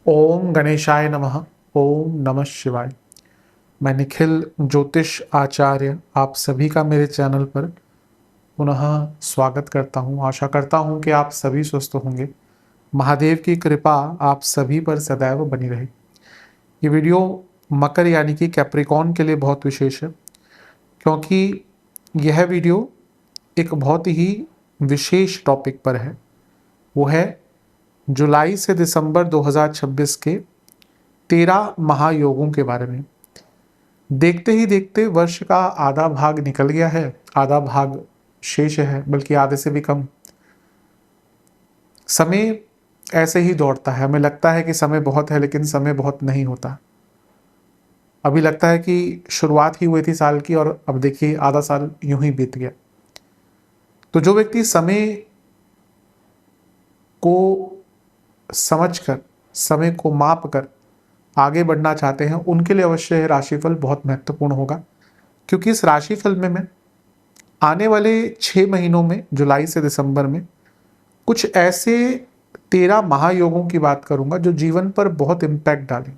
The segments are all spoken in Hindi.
ओम गणेशाय नमः। ओम नमः शिवाय। मैं निखिल ज्योतिष आचार्य आप सभी का मेरे चैनल पर पुनः स्वागत करता हूं। आशा करता हूं कि आप सभी स्वस्थ होंगे। महादेव की कृपा आप सभी पर सदैव बनी रहे। ये वीडियो मकर यानी कि कैप्रिकॉन के लिए बहुत विशेष है, क्योंकि यह वीडियो एक बहुत ही विशेष टॉपिक पर है। वो है जुलाई से दिसंबर 2026 के 13 महायोगों के बारे में। देखते ही देखते वर्ष का आधा भाग निकल गया है, आधा भाग शेष है, बल्कि आधे से भी कम। समय ऐसे ही दौड़ता है, हमें लगता है कि समय बहुत है, लेकिन समय बहुत नहीं होता। अभी लगता है कि शुरुआत ही हुई थी साल की और अब देखिए आधा साल यूं ही बीत गया। तो जो व्यक्ति समय को समझकर, समय को माप कर आगे बढ़ना चाहते हैं, उनके लिए अवश्य राशिफल बहुत महत्वपूर्ण होगा। क्योंकि इस राशिफल में आने वाले 6 महीनों में, जुलाई से दिसंबर में, कुछ ऐसे 13 महायोगों की बात करूंगा जो जीवन पर बहुत इम्पैक्ट डालें।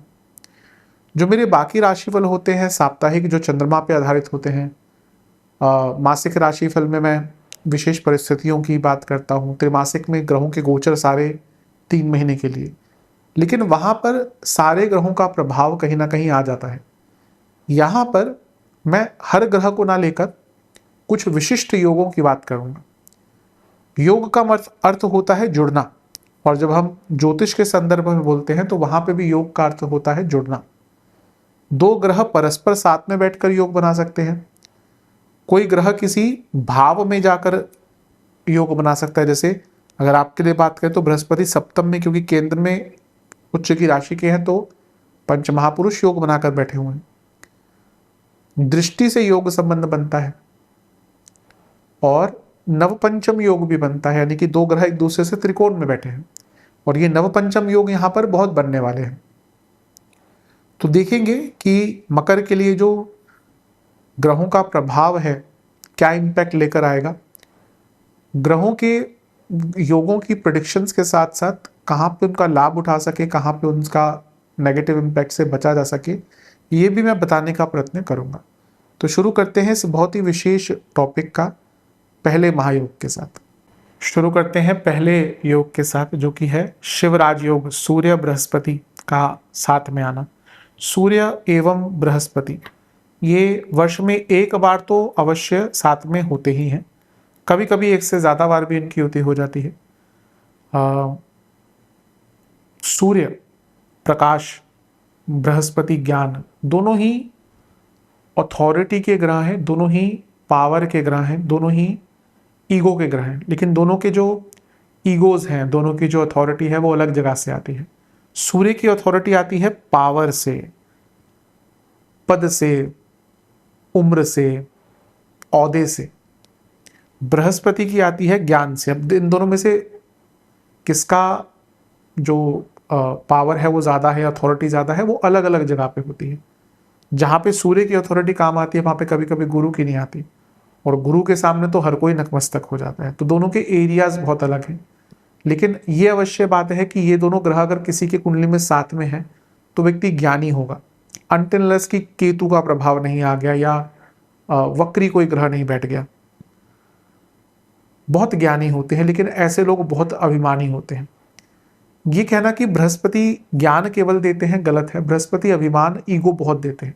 जो मेरे बाकी राशिफल होते हैं साप्ताहिक, जो चंद्रमा पे आधारित होते हैं, मासिक राशिफल में मैं विशेष परिस्थितियों की बात करता हूँ, त्रिमासिक में ग्रहों के गोचर सारे 3 महीने के लिए, लेकिन वहां पर सारे ग्रहों का प्रभाव कहीं ना कहीं आ जाता है। यहाँ पर मैं हर ग्रह को ना लेकर कुछ विशिष्ट योगों की बात करूंगा। योग का अर्थ होता है जुड़ना, और जब हम ज्योतिष के संदर्भ में बोलते हैं तो वहां पे भी योग का अर्थ होता है जुड़ना। दो ग्रह परस्पर साथ में बैठकर योग बना सकते हैं। कोई ग्रह किसी भाव में जाकर योग बना सकता है। जैसे अगर आपके लिए बात करें तो बृहस्पति सप्तम में, क्योंकि केंद्र में उच्च की राशि के हैं, तो पंच महापुरुष योग बनाकर बैठे हुए हैं। दृष्टि से योग संबंध बनता है और नवपंचम योग भी बनता है, यानी कि दो ग्रह एक दूसरे से त्रिकोण में बैठे हैं, और ये नवपंचम योग यहां पर बहुत बनने वाले हैं। तो देखेंगे कि मकर के लिए जो ग्रहों का प्रभाव है क्या इंपैक्ट लेकर आएगा। ग्रहों के योगों की प्रेडिक्शंस के साथ साथ कहां पे उनका लाभ उठा सके, कहां पे उनका नेगेटिव इंपैक्ट से बचा जा सके, ये भी मैं बताने का प्रयत्न करूंगा। तो शुरू करते हैं इस बहुत ही विशेष टॉपिक का पहले महायोग के साथ। शुरू करते हैं पहले योग के साथ, जो कि है शिवराज योग, सूर्य बृहस्पति का साथ में आना। सूर्य एवं बृहस्पति ये वर्ष में एक बार तो अवश्य साथ में होते ही हैं, कभी कभी एक से ज्यादा बार भी इनकी युति हो जाती है। सूर्य प्रकाश, बृहस्पति ज्ञान, दोनों ही अथॉरिटी के ग्रह हैं, दोनों ही पावर के ग्रह हैं, दोनों ही ईगो के ग्रह हैं। लेकिन दोनों के जो ईगोज हैं, दोनों की जो अथॉरिटी है वो अलग जगह से आती है। सूर्य की अथॉरिटी आती है पावर से, पद से, उम्र से, औहदे से। बृहस्पति की आती है ज्ञान से। अब इन दोनों में से किसका जो पावर है वो ज्यादा है, अथॉरिटी ज्यादा है, वो अलग अलग जगह पे होती है। जहां पे सूर्य की अथॉरिटी काम आती है वहां पे कभी कभी गुरु की नहीं आती, और गुरु के सामने तो हर कोई नतमस्तक हो जाता है। तो दोनों के एरियाज बहुत अलग हैं। लेकिन ये अवश्य बात है कि ये दोनों ग्रह अगर किसी की कुंडली में साथ में है तो व्यक्ति ज्ञानी होगा, अनटिल की केतु का प्रभाव नहीं आ गया या वक्री कोई ग्रह नहीं बैठ गया। बहुत ज्ञानी होते हैं, लेकिन ऐसे लोग बहुत अभिमानी होते हैं। ये कहना कि बृहस्पति ज्ञान केवल देते हैं गलत है। बृहस्पति अभिमान, ईगो बहुत देते हैं।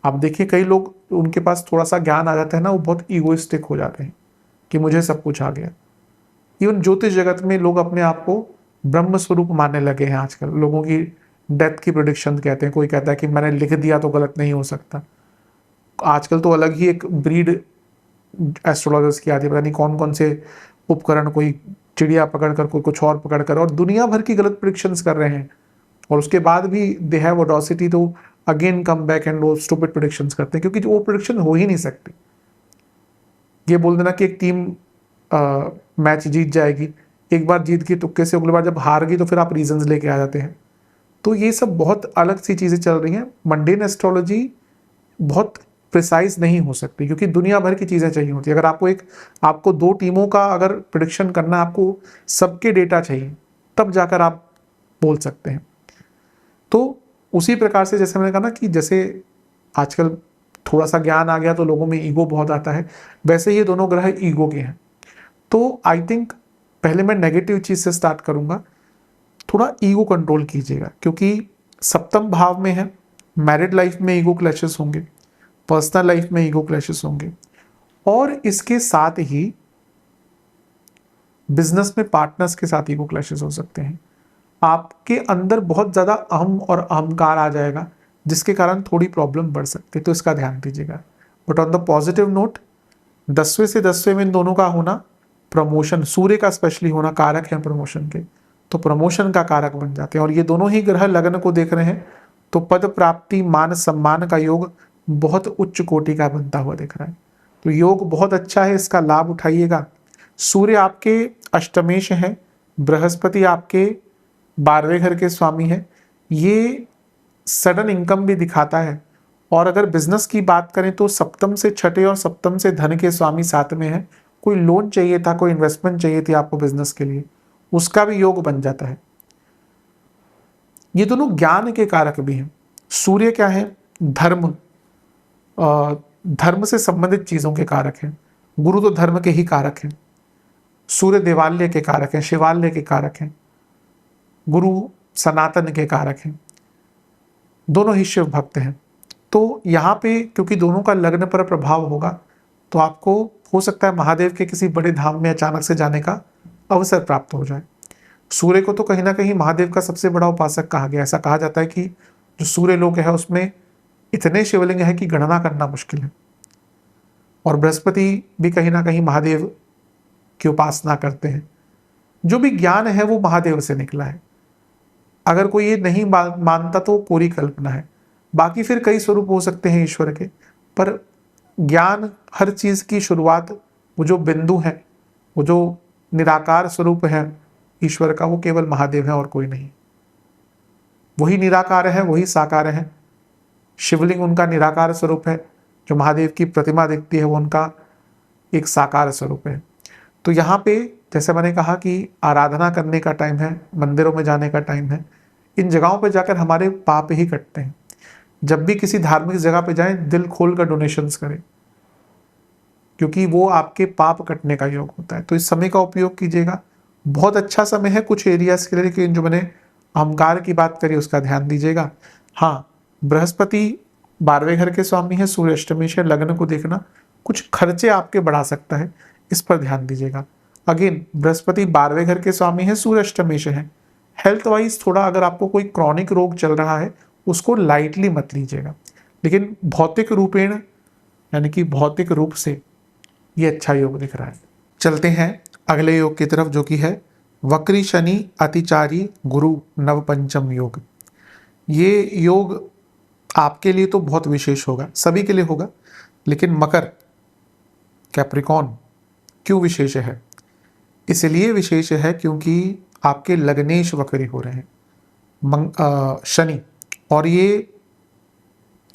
आप देखिए कई लोग, उनके पास थोड़ा सा ज्ञान आ जाता है ना, वो बहुत ईगोइस्टिक हो जाते हैं कि मुझे सब कुछ आ गया। इवन ज्योतिष जगत में लोग अपने आप को ब्रह्म स्वरूप मानने लगे हैं आजकल। लोगों की डेथ की प्रेडिक्शन कहते हैं, कोई कहता है कि मैंने लिख दिया तो गलत नहीं हो सकता। आजकल तो अलग ही एक ब्रीड एस्ट्रोलॉजर्स की आती है, पता नहीं कौन कौन से उपकरण, कोई चिड़िया पकड़कर, कोई कुछ और पकड़कर, और दुनिया भर की गलत प्रेडिक्शंस कर रहे हैं। और उसके बाद भी they have audacity to again come back and वो स्टूपिड प्रेडिक्शंस करते हैं, क्योंकि वो प्रेडिक्शन हो ही नहीं सकती। ये बोल देना कि एक टीम मैच जीत जाएगी, एक बार जीत गई तुक्के से, अगली बार जब हार गई तो फिर आप रीजंस लेके आ जाते हैं। तो ये सब बहुत अलग सी चीजें चल रही हैं। मंडेन एस्ट्रोलॉजी बहुत प्रिसाइज नहीं हो सकती, क्योंकि दुनिया भर की चीजें चाहिए होती है। अगर आपको दो टीमों का अगर प्रेडिक्शन करना, आपको सबके डेटा चाहिए, तब जाकर आप बोल सकते हैं। तो उसी प्रकार से जैसे मैंने कहा ना कि जैसे आजकल थोड़ा सा ज्ञान आ गया तो लोगों में ईगो बहुत आता है, वैसे ये दोनों ग्रह ईगो के हैं। तो आई थिंक पहले मैं नेगेटिव चीज से स्टार्ट करूंगा, थोड़ा ईगो कंट्रोल कीजिएगा, क्योंकि सप्तम भाव में है, मैरिड लाइफ में ईगो क्लैशेस होंगे, पर्सनल लाइफ में ईगो क्लैशेस होंगे, और इसके साथ ही बिजनेस में पार्टनर्स के साथ ईगो क्लैशेस हो सकते हैं। आपके अंदर बहुत ज्यादा अहम और अहंकार आ जाएगा, जिसके कारण थोड़ी प्रॉब्लम बढ़ सकती है, तो इसका ध्यान दीजिएगा। But on the positive note, 10वें से 10वें में इन दोनों का होना, प्रमोशन, सूर्य का स्पेशली होना कारक है प्रमोशन के, तो प्रमोशन का कारक बन जाते हैं। और ये दोनों ही ग्रह लग्न को देख रहे हैं, तो पद प्राप्ति, मान सम्मान का योग बहुत उच्च कोटि का बनता हुआ दिख रहा है। तो योग बहुत अच्छा है, इसका लाभ उठाइएगा। सूर्य आपके अष्टमेश है, बृहस्पति आपके 12वें घर के स्वामी है, ये सडन इनकम भी दिखाता है। और अगर बिजनेस की बात करें तो सप्तम से छठे और सप्तम से धन के स्वामी साथ में है। कोई लोन चाहिए था, कोई इन्वेस्टमेंट चाहिए थी आपको बिजनेस के लिए, उसका भी योग बन जाता है। ये दोनों ज्ञान के कारक भी हैं। सूर्य क्या है? धर्म, धर्म से संबंधित चीजों के कारक हैं। गुरु तो धर्म के ही कारक हैं। सूर्य देवालय के कारक हैं, शिवालय के कारक हैं। गुरु सनातन के कारक हैं। दोनों ही शिव भक्त हैं। तो यहाँ पे क्योंकि दोनों का लग्न पर प्रभाव होगा, तो आपको हो सकता है महादेव के किसी बड़े धाम में अचानक से जाने का अवसर प्राप्त हो जाए। सूर्य को तो कहीं ना कहीं महादेव का सबसे बड़ा उपासक कहा गया। ऐसा कहा जाता है कि जो सूर्य लोक है उसमें इतने शिवलिंग है कि गणना करना मुश्किल है। और बृहस्पति भी कहीं ना कहीं महादेव की उपासना करते हैं। जो भी ज्ञान है वो महादेव से निकला है। अगर कोई ये नहीं मानता तो कोरी कल्पना है। बाकी फिर कई स्वरूप हो सकते हैं ईश्वर के, पर ज्ञान, हर चीज की शुरुआत, वो जो बिंदु है, वो जो निराकार स्वरूप है ईश्वर का, वो केवल महादेव है और कोई नहीं। वही निराकार है, वही साकार है। शिवलिंग उनका निराकार स्वरूप है, जो महादेव की प्रतिमा दिखती है वो उनका एक साकार स्वरूप है। तो यहाँ पे जैसे मैंने कहा कि आराधना करने का टाइम है, मंदिरों में जाने का टाइम है। इन जगहों पे जाकर हमारे पाप ही कटते हैं। जब भी किसी धार्मिक जगह पे जाएं, दिल खोल कर डोनेशंस करें, क्योंकि वो आपके पाप कटने का योग होता है। तो इस समय का उपयोग कीजिएगा। बहुत अच्छा समय है कुछ एरियाज के लिए, लेकिन जो मैंने अहंकार की बात करी उसका ध्यान दीजिएगा। हाँ, बृहस्पति 12वें घर के स्वामी है, सूर्य अष्टमेश है, लग्न को देखना कुछ खर्चे आपके बढ़ा सकता है, इस पर ध्यान दीजिएगा। अगेन बृहस्पति 12वें घर के स्वामी है, सूर्य अष्टमेश है। हेल्थ वाइज थोड़ा अगर आपको कोई क्रॉनिक रोग चल रहा है उसको लाइटली मत लीजिएगा, लेकिन भौतिक रूपेण यानी कि भौतिक रूप से ये अच्छा योग दिख रहा है। चलते हैं अगले योग की तरफ, जो कि है वक्री शनि अतिचारी गुरु नवपंचम योग। ये योग आपके लिए तो बहुत विशेष होगा, सभी के लिए होगा, लेकिन मकर, कैप्रिकॉन क्यों विशेष है? इसलिए विशेष है क्योंकि आपके लग्नेश वक्री हो रहे हैं शनि। और ये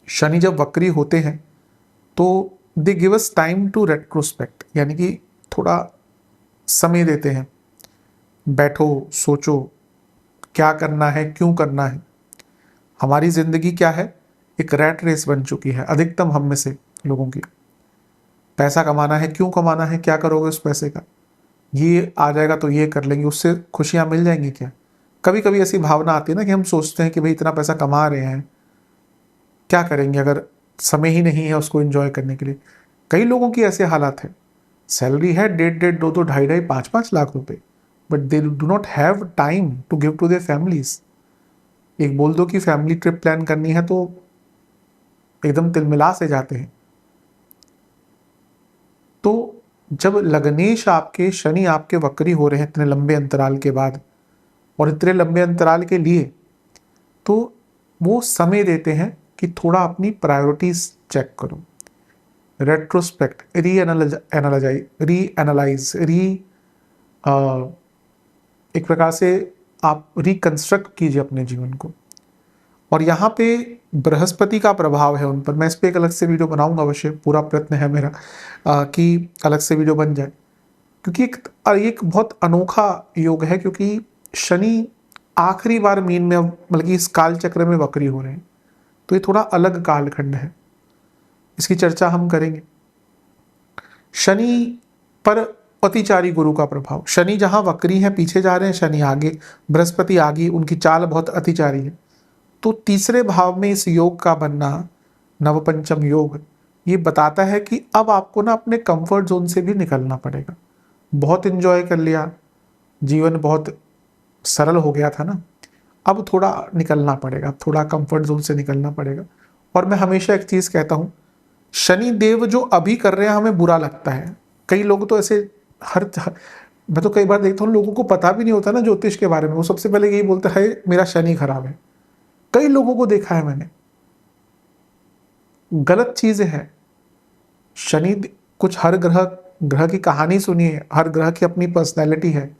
शनि जब वक्री होते हैं तो they give us time to retrospect, यानी कि थोड़ा समय देते हैं। बैठो, सोचो क्या करना है, क्यों करना है। हमारी जिंदगी क्या है? एक रैट रेस बन चुकी है अधिकतम हम में से लोगों की। पैसा कमाना है, क्यों कमाना है, क्या करोगे उस पैसे का, ये आ जाएगा तो ये कर लेंगे, उससे खुशियां मिल जाएंगी क्या? कभी कभी ऐसी भावना आती है ना कि हम सोचते हैं कि भाई इतना पैसा कमा रहे हैं, क्या करेंगे अगर समय ही नहीं है उसको एंजॉय करने के लिए। कई लोगों की ऐसे हालात है, सैलरी है 1.5 2 2 2.5 5 लाख रुपए, but they do not have time to give to their families. एक बोल दो कि फैमिली ट्रिप प्लान करनी है तो एकदम तिलमिला से जाते हैं। तो जब लग्नेश आपके शनि आपके वक्री हो रहे हैं इतने लंबे अंतराल के बाद और इतने लंबे अंतराल के लिए, तो वो समय देते हैं कि थोड़ा अपनी प्रायोरिटीज चेक करो, रेट्रोस्पेक्ट, रीएनालाइज, एक प्रकार से आप रिकंस्ट्रक्ट कीजिए अपने जीवन को। और यहाँ पे बृहस्पति का प्रभाव है उन पर। मैं इस पर एक अलग से वीडियो बनाऊंगा, अवश्य पूरा प्रयत्न है मेरा कि अलग से वीडियो बन जाए, क्योंकि एक बहुत अनोखा योग है। क्योंकि शनि आखिरी बार मीन में अब बल्कि इस काल चक्र में वक्री हो रहे हैं, तो ये थोड़ा अलग कालखंड है, इसकी चर्चा हम करेंगे। शनि पर अतिचारी गुरु का प्रभाव, शनि जहां वक्री है पीछे जा रहे हैं, शनि आगे, बृहस्पति आगे, उनकी चाल बहुत अतिचारी है। तो तीसरे भाव में इस योग का बनना, नवपंचम योग, ये बताता है कि अब आपको ना अपने कंफर्ट जोन से भी निकलना पड़ेगा। बहुत एंजॉय कर लिया, जीवन बहुत सरल हो गया था ना, अब थोड़ा निकलना पड़ेगा, थोड़ा कंफर्ट जोन से निकलना पड़ेगा। और मैं हमेशा एक चीज कहता हूं, शनि देव जो अभी कर रहे हैं हमें बुरा लगता है। कई लोग तो ऐसे मैं तो कई बार देखता हूँ लोगों को पता भी नहीं होता ना ज्योतिष के बारे में, वो सबसे पहले यही बोलता है मेरा शनि खराब है। कई लोगों को देखा है मैंने, गलत चीजें हैं। शनि कुछ, हर ग्रह की कहानी सुनिए, हर ग्रह की अपनी पर्सनैलिटी है।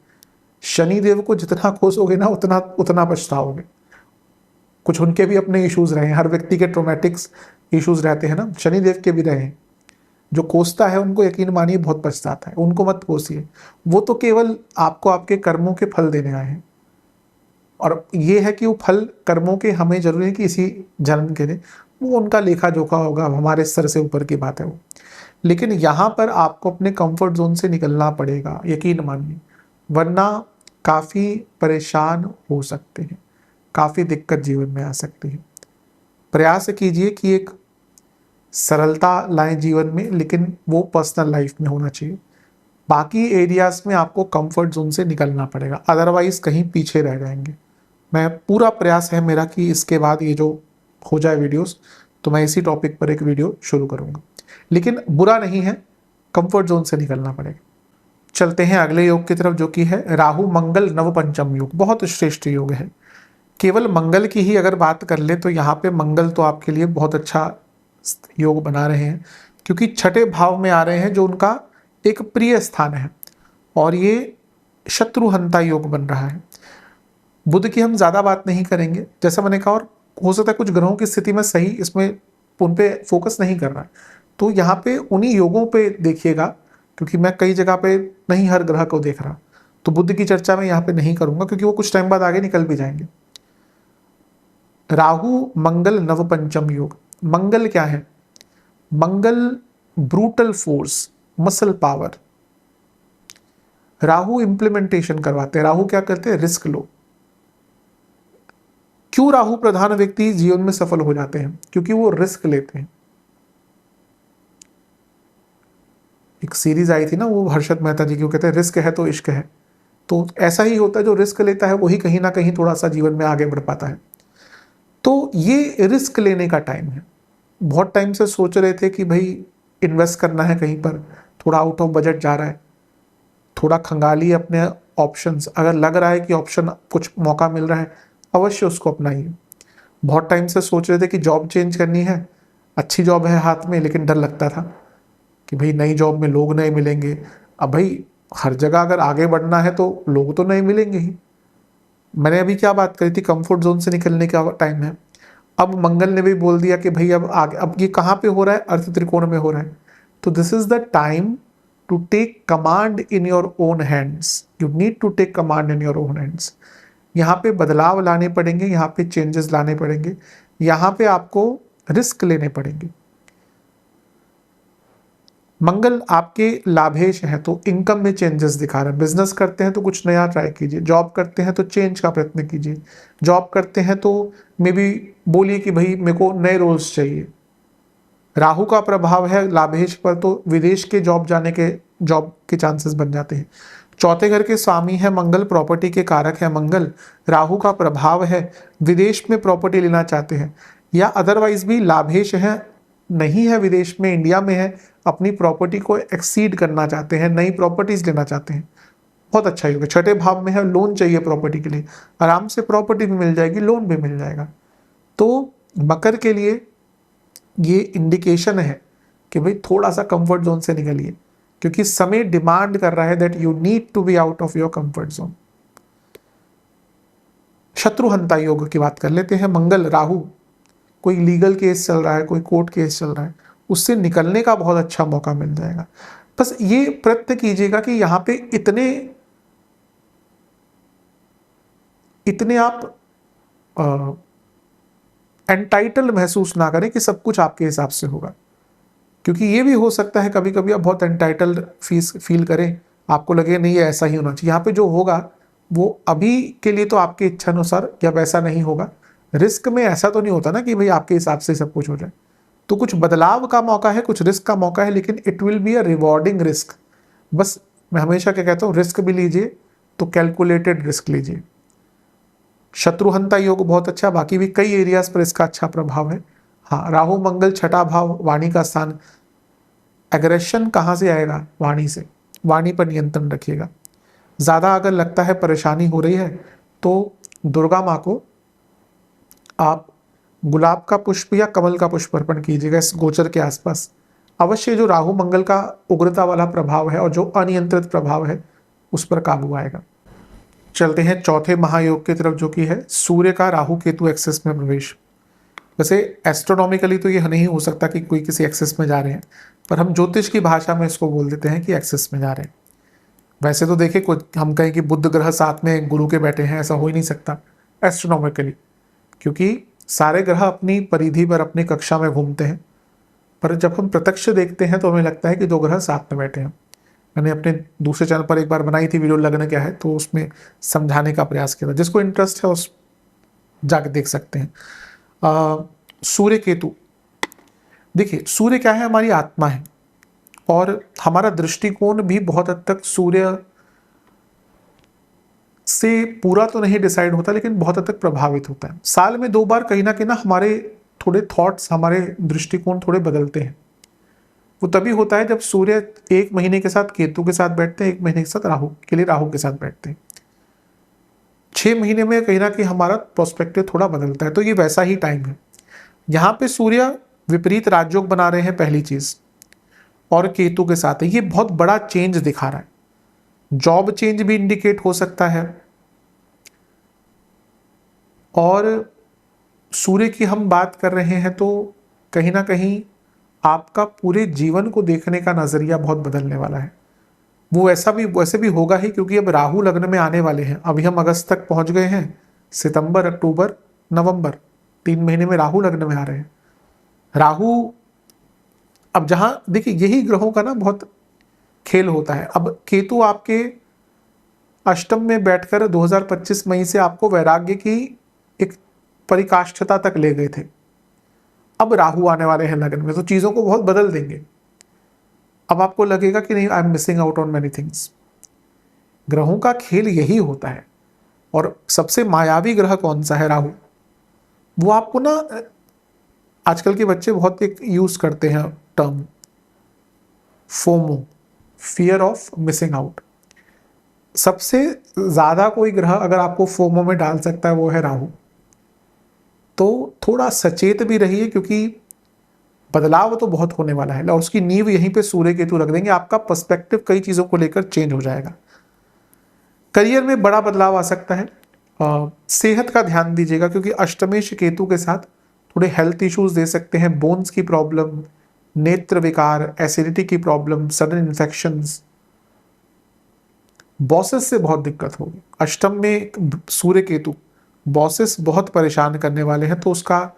शनि देव को जितना कोसोगे ना उतना उतना पछताओगे। कुछ उनके भी अपने इश्यूज रहे हैं, हर व्यक्ति के ट्रोमेटिक्स इश्यूज रहते हैं ना, शनि देव के भी रहे हैं। जो कोसता है उनको यकीन मानिए बहुत पछताता है, उनको मत कोसिए। वो तो केवल आपको आपके कर्मों के फल देने आए हैं, और ये है कि वो फल कर्मों के हमें जरूरी है कि इसी जन्म के लिए, वो उनका लेखा जोखा होगा, हमारे स्तर से ऊपर की बात है वो। लेकिन यहाँ पर आपको अपने कंफर्ट जोन से निकलना पड़ेगा, यकीन मानिए, वरना काफ़ी परेशान हो सकते हैं, काफ़ी दिक्कत जीवन में आ सकती है। प्रयास कीजिए कि एक सरलता लाएं जीवन में, लेकिन वो पर्सनल लाइफ में होना चाहिए। बाकी एरियाज में आपको कंफर्ट जोन से निकलना पड़ेगा, अदरवाइज कहीं पीछे रह जाएंगे। मैं पूरा प्रयास है मेरा कि इसके बाद ये जो हो जाए वीडियोस, तो मैं इसी टॉपिक पर एक वीडियो शुरू करूंगा। लेकिन बुरा नहीं है, कंफर्ट जोन से निकलना पड़ेगा। चलते हैं अगले योग की तरफ, जो कि है राहु मंगल नवपंचम योग। बहुत श्रेष्ठ योग है। केवल मंगल की ही अगर बात कर ले तो यहाँ पे मंगल तो आपके लिए बहुत अच्छा योग बना रहे हैं, क्योंकि छठे भाव में आ रहे हैं जो उनका एक प्रिय स्थान है, और ये शत्रुहंता योग बन रहा है। बुध की हम ज्यादा बात नहीं करेंगे, जैसा मैंने कहा, और हो सकता है कुछ ग्रहों की स्थिति में सही, इसमें उन पे फोकस नहीं कर रहा है, तो यहाँ पे उन्हीं योगों पे देखिएगा, क्योंकि मैं कई जगह पे नहीं हर ग्रह को देख रहा, तो बुध की चर्चा मैं यहाँ पे नहीं करूंगा, क्योंकि वो कुछ टाइम बाद आगे निकल भी जाएंगे। राहु मंगल नवपंचम योग। मंगल क्या है? Mangal brutal force, muscle power. Rahu implementation करवाते हैं। राहु क्या करते हैं? रिस्क लो। क्यों राहु प्रधान व्यक्ति जीवन में सफल हो जाते हैं? क्योंकि वो रिस्क लेते हैं। एक सीरीज आई थी ना, वो हर्षद मेहता जी की, वो कहते हैं रिस्क है तो इश्क है। तो ऐसा ही होता है, जो रिस्क लेता है वही कहीं ना कहीं थोड़ा सा जीवन में आगे बढ़ पाता है। तो ये रिस्क लेने का टाइम है। बहुत टाइम से सोच रहे थे कि भाई इन्वेस्ट करना है कहीं पर, थोड़ा आउट ऑफ बजट जा रहा है, थोड़ा खंगालिए अपने ऑप्शंस। अगर लग रहा है कि ऑप्शन कुछ मौका मिल रहा है, अवश्य उसको अपनाइए। बहुत टाइम से सोच रहे थे कि जॉब चेंज करनी है, अच्छी जॉब है हाथ में, लेकिन डर लगता था कि भाई नई जॉब में लोग नहीं मिलेंगे। अब भाई हर जगह अगर आगे बढ़ना है तो लोग तो नहीं मिलेंगे ही। मैंने अभी क्या बात करी थी, कंफर्ट जोन से निकलने का टाइम है। अब मंगल ने भी बोल दिया कि भाई अब आगे, अब ये कहाँ पे हो रहा है? अर्थ त्रिकोण में हो रहा है। तो this is the time to take command in your own hands. You need to take command in your own hands. यहाँ पे बदलाव लाने पड़ेंगे, यहाँ पे चेंजेस लाने पड़ेंगे, यहाँ पे आपको रिस्क लेने पड़ेंगे। मंगल आपके लाभेश है, तो इनकम में चेंजेस दिखा रहे हैं। बिजनेस करते हैं तो कुछ नया ट्राई कीजिए, जॉब करते हैं तो चेंज का प्रयत्न कीजिए, जॉब करते हैं तो मे बी बोलिए कि भाई मेरे को नए रोल्स चाहिए। राहु का प्रभाव है लाभेश पर, तो विदेश के जॉब के चांसेस बन जाते हैं। चौथे घर के स्वामी है मंगल, प्रॉपर्टी के कारक है मंगल। राहु का प्रभाव है, विदेश में प्रॉपर्टी लेना चाहते हैं, या अदरवाइज भी लाभेश है, नहीं है विदेश में, इंडिया में है, अपनी प्रॉपर्टी को एक्सीड करना चाहते हैं, नई प्रॉपर्टीज लेना चाहते हैं। बहुत अच्छा योग है। छठे भाव में है, लोन चाहिए प्रॉपर्टी के लिए, आराम से प्रॉपर्टी भी मिल जाएगी, लोन भी मिल जाएगा। तो मकर के लिए ये इंडिकेशन है कि भाई थोड़ा सा कंफर्ट जोन से निकलिए, क्योंकि समय डिमांड कर रहा है that you need to be out of your comfort zone. शत्रुहंता योग की बात कर लेते हैं। मंगल राहु, कोई लीगल केस चल रहा है, कोई कोर्ट केस चल रहा है, उससे निकलने का बहुत अच्छा मौका मिल जाएगा। बस ये प्रयत्न कीजिएगा कि यहाँ पे इतने आप एंटाइटल महसूस ना करें कि सब कुछ आपके हिसाब से होगा, क्योंकि ये भी हो सकता है कभी कभी आप बहुत एंटाइटल फील करें, आपको लगे नहीं ये ऐसा ही होना चाहिए। यहाँ पे जो होगा वो अभी के लिए तो आपके इच्छा अनुसार या वैसा नहीं होगा। रिस्क में ऐसा तो नहीं होता ना कि भाई आपके हिसाब से सब कुछ हो जाए, तो कुछ बदलाव का मौका है, कुछ रिस्क का मौका है, लेकिन it will be a rewarding risk. बस मैं हमेशा क्या कहता हूँ, रिस्क भी लीजिए तो कैलकुलेटेड रिस्क लीजिए। शत्रुहंता योग बहुत अच्छा, बाकी भी कई एरियाज पर इसका अच्छा प्रभाव है। हाँ, राहु मंगल छठा भाव वाणी का स्थान, एग्रेशन कहाँ से आएगा? वाणी से। वाणी पर नियंत्रण रखिएगा। ज़्यादा अगर लगता है परेशानी हो रही है तो दुर्गा माँ को आप गुलाब का पुष्प या कमल का पुष्प अर्पण कीजिएगा इस गोचर के आसपास। अवश्य जो राहु मंगल का उग्रता वाला प्रभाव है और जो अनियंत्रित प्रभाव है उस पर काबू आएगा। चलते हैं चौथे महायोग की तरफ, जो कि है सूर्य का राहु केतु एक्सेस में प्रवेश। वैसे एस्ट्रोनॉमिकली तो ये नहीं हो सकता कि कोई किसी एक्सेस में जा रहे हैं, पर हम ज्योतिष की भाषा में इसको बोल देते हैं कि एक्सेस में जा रहे हैं। वैसे तो देखिए, कुछ हम कहें कि बुध ग्रह साथ में गुरु के बैठे हैं, ऐसा हो ही नहीं सकता एस्ट्रोनॉमिकली, क्योंकि सारे ग्रह अपनी परिधि पर अपनी कक्षा में घूमते हैं। पर जब हम प्रत्यक्ष देखते हैं तो हमें लगता है कि दो ग्रह साथ में बैठे हैं। मैंने अपने दूसरे चैनल पर एक बार बनाई थी वीडियो, लगना क्या है, तो उसमें समझाने का प्रयास किया था। जिसको इंटरेस्ट है उस जाके देख सकते हैं। सूर्य केतु, देखिए सूर्य क्या है? हमारी आत्मा है, और हमारा दृष्टिकोण भी बहुत हद तक सूर्य से पूरा तो नहीं डिसाइड होता, लेकिन बहुत हद तक प्रभावित होता है। साल में 2 बार कहीं ना कहीं हमारे थोड़े थॉट्स, हमारे दृष्टिकोण थोड़े बदलते हैं। वो तभी होता है जब सूर्य 1 महीने के साथ केतु के साथ बैठते हैं, 1 महीने के साथ राहु के लिए राहु के साथ बैठते हैं। 6 महीने में कहीं ना कहीं हमारा प्रोस्पेक्टिव थोड़ा बदलता है, तो ये वैसा ही टाइम है। यहाँ पे सूर्य विपरीत राजयोग बना रहे हैं, पहली चीज, और केतु के साथ है, ये बहुत बड़ा चेंज दिखा रहा है। जॉब चेंज भी इंडिकेट हो सकता है, और सूर्य की हम बात कर रहे हैं तो कहीं ना कहीं आपका पूरे जीवन को देखने का नजरिया बहुत बदलने वाला है। वो वैसे भी होगा ही, क्योंकि अब राहु लग्न में आने वाले हैं। अभी हम अगस्त तक पहुंच गए हैं, सितंबर, अक्टूबर, नवंबर, 3 महीने में राहु लग्न में आ रहे हैं। राहु अब जहां देखिए, यही ग्रहों का ना बहुत खेल होता है। अब केतु आपके अष्टम में बैठकर 2025 मई से आपको वैराग्य की एक परिकाष्ठता तक ले गए थे। अब राहु आने वाले हैं लगन में, तो चीजों को बहुत बदल देंगे। अब आपको लगेगा कि नहीं, I am missing out on many things. ग्रहों का खेल यही होता है। और सबसे मायावी ग्रह कौन सा है? राहु। वो आपको ना, आजकल के बच्चे बहुत एक यूज करते हैं term FOMO, fear of missing out. सबसे ज्यादा कोई ग्रह अगर आपको फोमो में डाल सकता है वो है राहु। तो थोड़ा सचेत भी रहिए, क्योंकि बदलाव तो बहुत होने वाला है, और उसकी नींव यहीं पे सूर्य केतु रख देंगे। आपका पर्सपेक्टिव कई चीजों को लेकर चेंज हो जाएगा। करियर में बड़ा बदलाव आ सकता है। सेहत का ध्यान दीजिएगा, क्योंकि अष्टमेश केतु के साथ थोड़े हेल्थ इश्यूज दे सकते हैं। बोन्स की प्रॉब्लम, नेत्र विकार, एसिडिटी की प्रॉब्लम, सडन इन्फेक्शंस, बॉसेस से बहुत दिक्कत होगी। अष्टम में सूर्य केतु, बॉसेस बहुत परेशान करने वाले हैं, तो उसका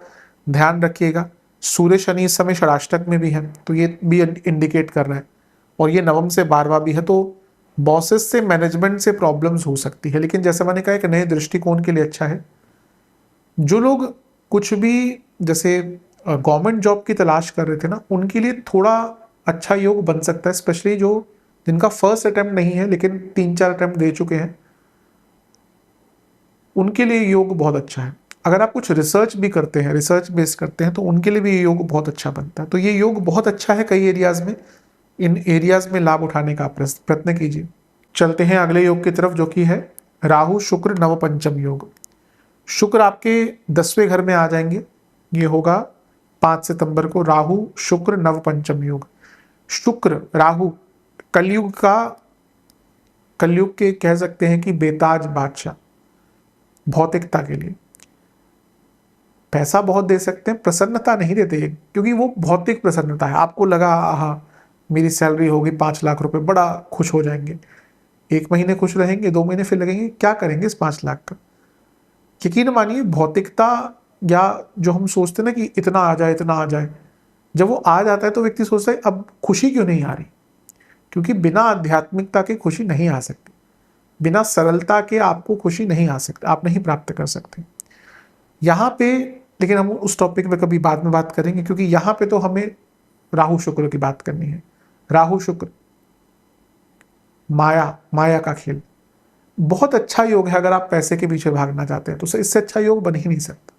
ध्यान रखिएगा। सूर्य शनि इस समय षडाष्टक में भी है, तो ये भी इंडिकेट कर रहा है, और ये नवम से 12वां भी है, तो बॉसेस से, मैनेजमेंट से प्रॉब्लम्स हो सकती है। लेकिन जैसे मैंने कहा, एक नए दृष्टिकोण के लिए अच्छा है। जो लोग कुछ भी जैसे गवर्नमेंट जॉब की तलाश कर रहे थे ना, उनके लिए थोड़ा अच्छा योग बन सकता है, स्पेशली जो जिनका फर्स्ट अटेम्प्ट नहीं है लेकिन 3-4 अटेम्प्ट दे चुके हैं, उनके लिए योग बहुत अच्छा है। अगर आप कुछ रिसर्च भी करते हैं, रिसर्च बेस करते हैं, तो उनके लिए भी ये योग बहुत अच्छा बनता है। तो ये योग बहुत अच्छा है कई एरियाज में। इन एरियाज में लाभ उठाने का प्रयत्न कीजिए। चलते हैं अगले योग की तरफ, जो कि है राहु शुक्र नवपंचम योग। शुक्र आपके 10वें घर में आ जाएंगे। ये होगा 5 सितंबर को, राहु शुक्र नवपंचम योग। शुक्र राहु कलयुग के कह सकते हैं कि बेताज बादशाह। भौतिकता के लिए पैसा बहुत दे सकते हैं, प्रसन्नता नहीं देते, क्योंकि वो भौतिक प्रसन्नता है। आपको लगा हाँ मेरी सैलरी होगी 5 लाख रुपए, बड़ा खुश हो जाएंगे। 1 महीने खुश रहेंगे, 2 महीने फिर लगेंगे क्या करेंगे इस 5 लाख का। यकीन मानिए भौतिकता या जो हम सोचते हैं ना कि इतना आ जाए इतना आ जाए, जब वो आ जाता है तो व्यक्ति सोचता है अब खुशी क्यों नहीं आ रही, क्योंकि बिना आध्यात्मिकता के खुशी नहीं आ सकती, बिना सरलता के आपको खुशी नहीं आ सकती, आप नहीं प्राप्त कर सकते यहाँ पे। लेकिन हम उस टॉपिक पे कभी बाद में बात करेंगे, क्योंकि यहाँ पे तो हमें राहु शुक्र की बात करनी है। राहु शुक्र माया, माया का खेल, बहुत अच्छा योग है। अगर आप पैसे के पीछे भागना चाहते हैं तो इससे अच्छा योग बन ही नहीं सकता।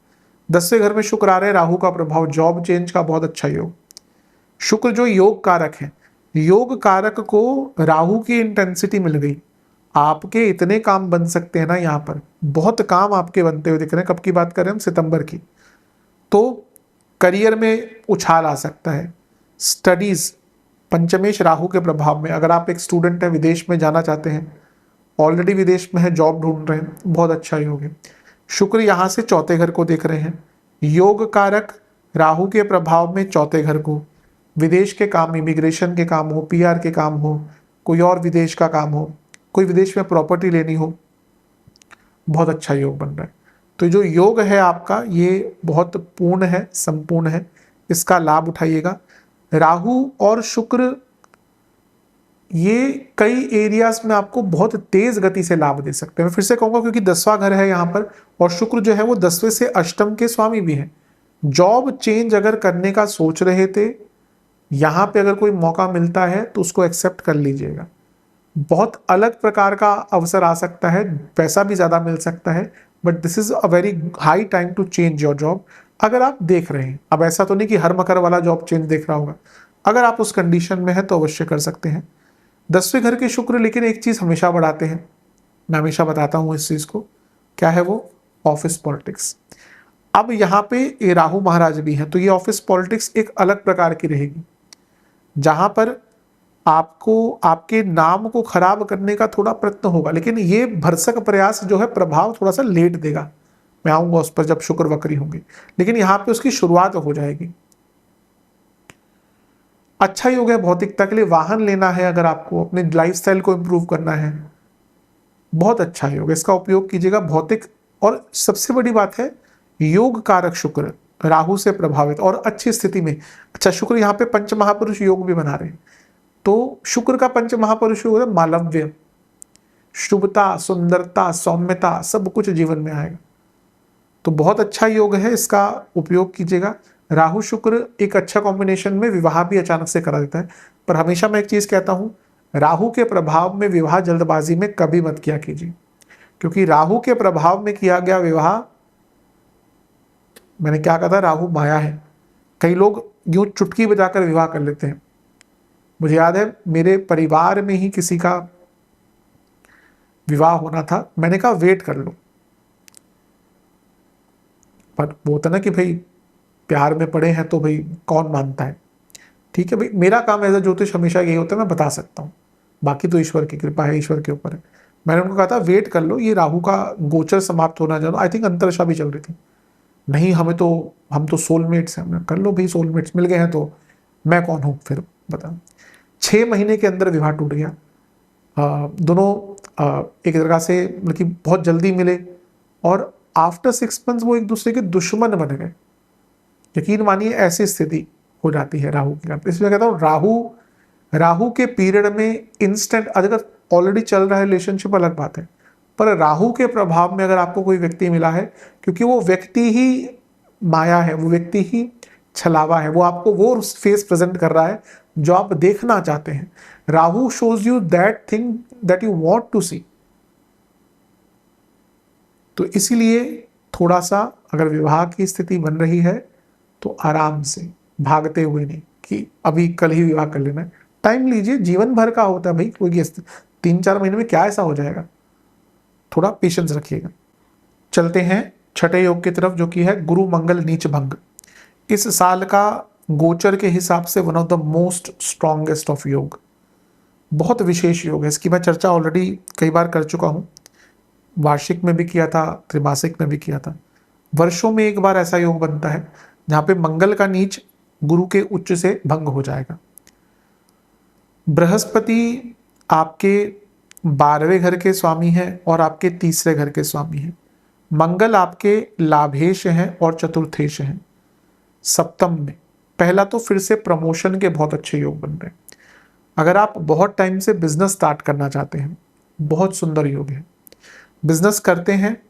10वें घर में शुक्र आ रहे हैं, राहु का प्रभाव, जॉब चेंज का बहुत अच्छा योग। शुक्र जो योग कारक है, योग कारक को राहु की इंटेंसिटी मिल गई, आपके इतने काम बन सकते हैं ना, यहाँ पर बहुत काम आपके बनते हुए दिख रहे हैं। कब की बात कर रहे हैं हम? सितंबर की। तो करियर में उछाल आ सकता है। स्टडीज, पंचमेश राहु के प्रभाव में, अगर आप एक स्टूडेंट हैं, विदेश में जाना चाहते हैं, ऑलरेडी विदेश में है, जॉब ढूंढ रहे हैं, बहुत अच्छा योग है। शुक्र यहाँ से चौथे घर को देख रहे हैं, योग कारक राहु के प्रभाव में चौथे घर को, विदेश के काम, इमिग्रेशन के काम हो, पीआर के काम हो, कोई और विदेश का काम हो, कोई विदेश में प्रॉपर्टी लेनी हो, बहुत अच्छा योग बन रहा है। तो जो योग है आपका ये बहुत पूर्ण है, संपूर्ण है, इसका लाभ उठाइएगा। राहु और शुक्र ये कई एरियाज में आपको बहुत तेज गति से लाभ दे सकते हैं। मैं फिर से कहूंगा, क्योंकि 10वां घर है यहाँ पर, और शुक्र जो है वो 10वें से अष्टम के स्वामी भी हैं। जॉब चेंज अगर करने का सोच रहे थे, यहाँ पे अगर कोई मौका मिलता है तो उसको एक्सेप्ट कर लीजिएगा। बहुत अलग प्रकार का अवसर आ सकता है, पैसा भी ज्यादा मिल सकता है, but this is a very high time to change your job. अगर आप देख रहे हैं, अब ऐसा तो नहीं कि हर मकर वाला जॉब चेंज देख रहा होगा, अगर आप उस कंडीशन में है तो अवश्य कर सकते हैं। 10वें घर के शुक्र लेकिन एक चीज हमेशा बढ़ाते हैं, मैं हमेशा बताता हूं इस चीज को, क्या है वो? Office politics. अब यहाँ पे ये राहु महाराज भी हैं, तो ये ऑफिस पॉलिटिक्स एक अलग प्रकार की रहेगी, जहां पर आपको आपके नाम को खराब करने का थोड़ा प्रयत्न होगा, लेकिन ये भरसक प्रयास जो है प्रभाव थोड़ा सा लेट देगा। मैं आऊंगा उस पर जब शुक्र वक्री होंगे, लेकिन यहाँ पे उसकी शुरुआत हो जाएगी। अच्छा योग है भौतिकता के लिए, वाहन लेना है, अगर आपको अपने लाइफस्टाइल को इंप्रूव करना है, बहुत अच्छा योग है, इसका उपयोग कीजिएगा। भौतिक, और सबसे बड़ी बात है योग कारक शुक्र राहु से प्रभावित और अच्छी स्थिति में। अच्छा, शुक्र यहाँ पे पंच महापुरुष योग भी बना रहे हैं, तो शुक्र का पंच महापुरुष योग है मालव्य, शुभता, सुंदरता, सौम्यता, सब कुछ जीवन में आएगा। तो बहुत अच्छा योग है, इसका उपयोग कीजिएगा। राहु शुक्र एक अच्छा कॉम्बिनेशन में विवाह भी अचानक से करा देता है, पर हमेशा मैं एक चीज कहता हूं, राहु के प्रभाव में विवाह जल्दबाजी में कभी मत किया कीजिए, क्योंकि राहु के प्रभाव में किया गया विवाह, मैंने क्या कहा था, राहु माया है। कई लोग यूं चुटकी बजाकर विवाह कर लेते हैं। मुझे याद है मेरे परिवार में ही किसी का विवाह होना था, मैंने कहा वेट कर लो, पर वो होता ना कि भाई प्यार में पड़े हैं तो भाई कौन मानता है। ठीक है भाई, मेरा काम एज अ ज्योतिष हमेशा यही होता है, मैं बता सकता हूँ, बाकी तो ईश्वर की कृपा है, ईश्वर के ऊपर है। मैंने उनको कहा था वेट कर लो, ये राहु का गोचर समाप्त होना चाहिए। आई थिंक अंतरदशा भी चल रही थी। नहीं, हम तो सोलमेट्स हैं। हमने कर लो भाई, सोलमेट्स मिल गए हैं तो मैं कौन हूँ फिर, बता। 6 महीने के अंदर विवाह टूट गया। दोनों एक तरह से मतलब कि बहुत जल्दी मिले, और आफ्टर 6 मंथ्स वो एक दूसरे के दुश्मन बन गए। यकीन मानिए ऐसी स्थिति हो जाती है राहु के कारण। इसलिए कहता हूँ राहु के पीरियड में इंस्टेंट, अगर ऑलरेडी चल रहा है रिलेशनशिप अलग बात है, पर राहु के प्रभाव में अगर आपको कोई व्यक्ति मिला है, क्योंकि वो व्यक्ति ही माया है, वो व्यक्ति ही छलावा है, वो आपको वो फेस प्रेजेंट कर रहा है जो आप देखना चाहते हैं। Rahu shows you that thing that you want to see. तो इसीलिए थोड़ा सा अगर विवाह की स्थिति बन रही है तो आराम से, भागते हुए नहीं कि अभी कल ही विवाह कर लेना है। टाइम लीजिए, जीवन भर का होता है भाई, कोई 3-4 महीने में क्या ऐसा हो जाएगा, थोड़ा पेशेंस रखिएगा। चलते हैं छठे योग की तरफ, जो कि है गुरु मंगल नीच भंग। इस साल का गोचर के हिसाब से one of the most strongest of योग, बहुत विशेष योग है। इसकी मैं चर्चा ऑलरेडी कई बार कर चुका हूं, वार्षिक में भी किया था, त्रिमासिक में भी किया था। वर्षों में एक बार ऐसा योग बनता है जहां पे मंगल का नीच गुरु के उच्च से भंग हो जाएगा। बृहस्पति आपके 12वें घर के स्वामी हैं और आपके तीसरे घर के स्वामी हैं। मंगल आपके लाभेश हैं और चतुर्थेश हैं सप्तम में। पहला तो फिर से प्रमोशन के बहुत अच्छे योग बन रहे हैं। अगर आप बहुत टाइम से बिजनेस स्टार्ट करना चाहते हैं, बहुत सुंदर योग है। बिजनेस करते हैं,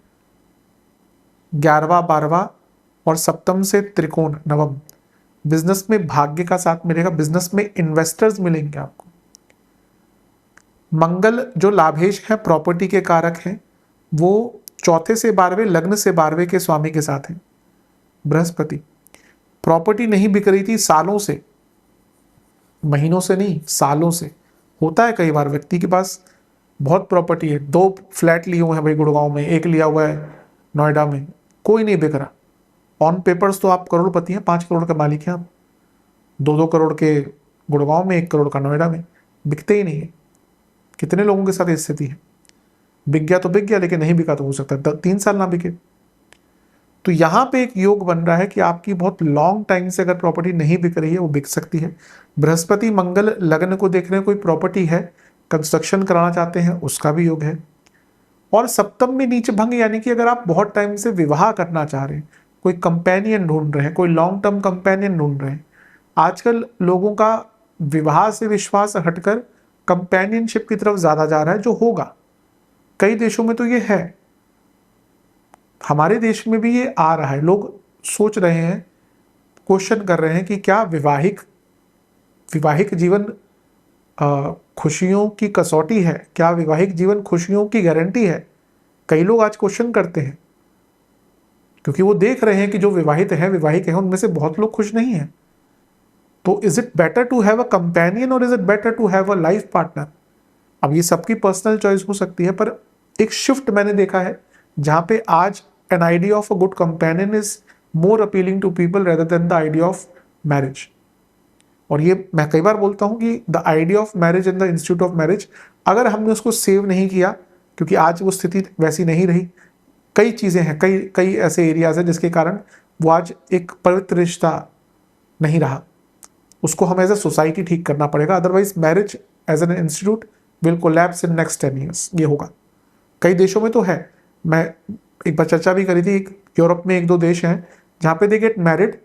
11वां 12वां और सप्तम से त्रिकोण नवम, बिजनेस में भाग्य का साथ मिलेगा, बिजनेस में इन्वेस्टर्स मिलेंगे आपको। मंगल जो लाभेश है, प्रॉपर्टी के कारक हैं, वो चौथे से 12वें, लग्न से 12वें के स्वामी के साथ है बृहस्पति। प्रॉपर्टी नहीं बिक रही थी सालों से, महीनों से नहीं, सालों से। होता है कई बार व्यक्ति के पास बहुत प्रॉपर्टी है, 2 फ्लैट लिए हुए हैं भाई गुड़गांव में, एक लिया हुआ है नोएडा में, कोई नहीं बिक रहा। ऑन पेपर्स तो आप करोड़पति हैं, 5 करोड़ का मालिक हैं आप, 2-2 करोड़ के गुड़गांव में, 1 करोड़ का नोएडा में, बिकते ही नहीं है। कितने लोगों के साथ स्थिति है, बिक गया तो बिक गया, लेकिन नहीं बिका तो हो सकता है 3 साल ना बिके। तो यहाँ पे एक योग बन रहा है कि आपकी बहुत लॉन्ग टाइम से अगर प्रॉपर्टी नहीं बिक रही है, वो बिक सकती है। बृहस्पति मंगल लग्न को देख रहे हैं, कोई प्रॉपर्टी है, कंस्ट्रक्शन कराना चाहते हैं, उसका भी योग है। और सप्तम में नीच भंग, यानी कि अगर आप बहुत टाइम से विवाह करना चाह रहे हैं, कोई कंपेनियन ढूंढ रहे हैं, कोई लॉन्ग टर्म कंपेनियन ढूंढ रहे हैं। आजकल लोगों का विवाह से विश्वास हटकर कंपेनियनशिप की तरफ ज्यादा जा रहा है, जो होगा। कई देशों में तो ये है, हमारे देश में भी ये आ रहा है। लोग सोच रहे हैं, क्वेश्चन कर रहे हैं कि क्या विवाहिक जीवन खुशियों की कसौटी है, क्या विवाहिक जीवन खुशियों की गारंटी है। कई लोग आज क्वेश्चन करते हैं, क्योंकि वो देख रहे हैं कि जो विवाहित हैं उनमें से बहुत लोग खुश नहीं हैं। तो is it better to have a companion और is it better to have a life partner? अब ये सबकी पर्सनल चॉइस हो सकती है, पर एक शिफ्ट मैंने देखा है जहां पे आज an idea of a good companion is more appealing to people rather than the idea of marriage. और ये मैं कई बार बोलता हूं कि the idea of marriage in the institute of marriage, अगर हमने उसको सेव नहीं किया, क्योंकि आज वो स्थिति वैसी नहीं रही, कई चीजें हैं, कई ऐसे एरियाज हैं जिसके कारण वो आज एक पवित्र रिश्ता नहीं रहा। उसको हमें एज ए सोसाइटी ठीक करना पड़ेगा, otherwise marriage as an institute will collapse in next 10 years. ये होगा, कई देशों में तो है। मैं एक बार चर्चा भी करी थी, यूरोप में 1-2 देश हैं जहाँ पे दे गेट मैरिड,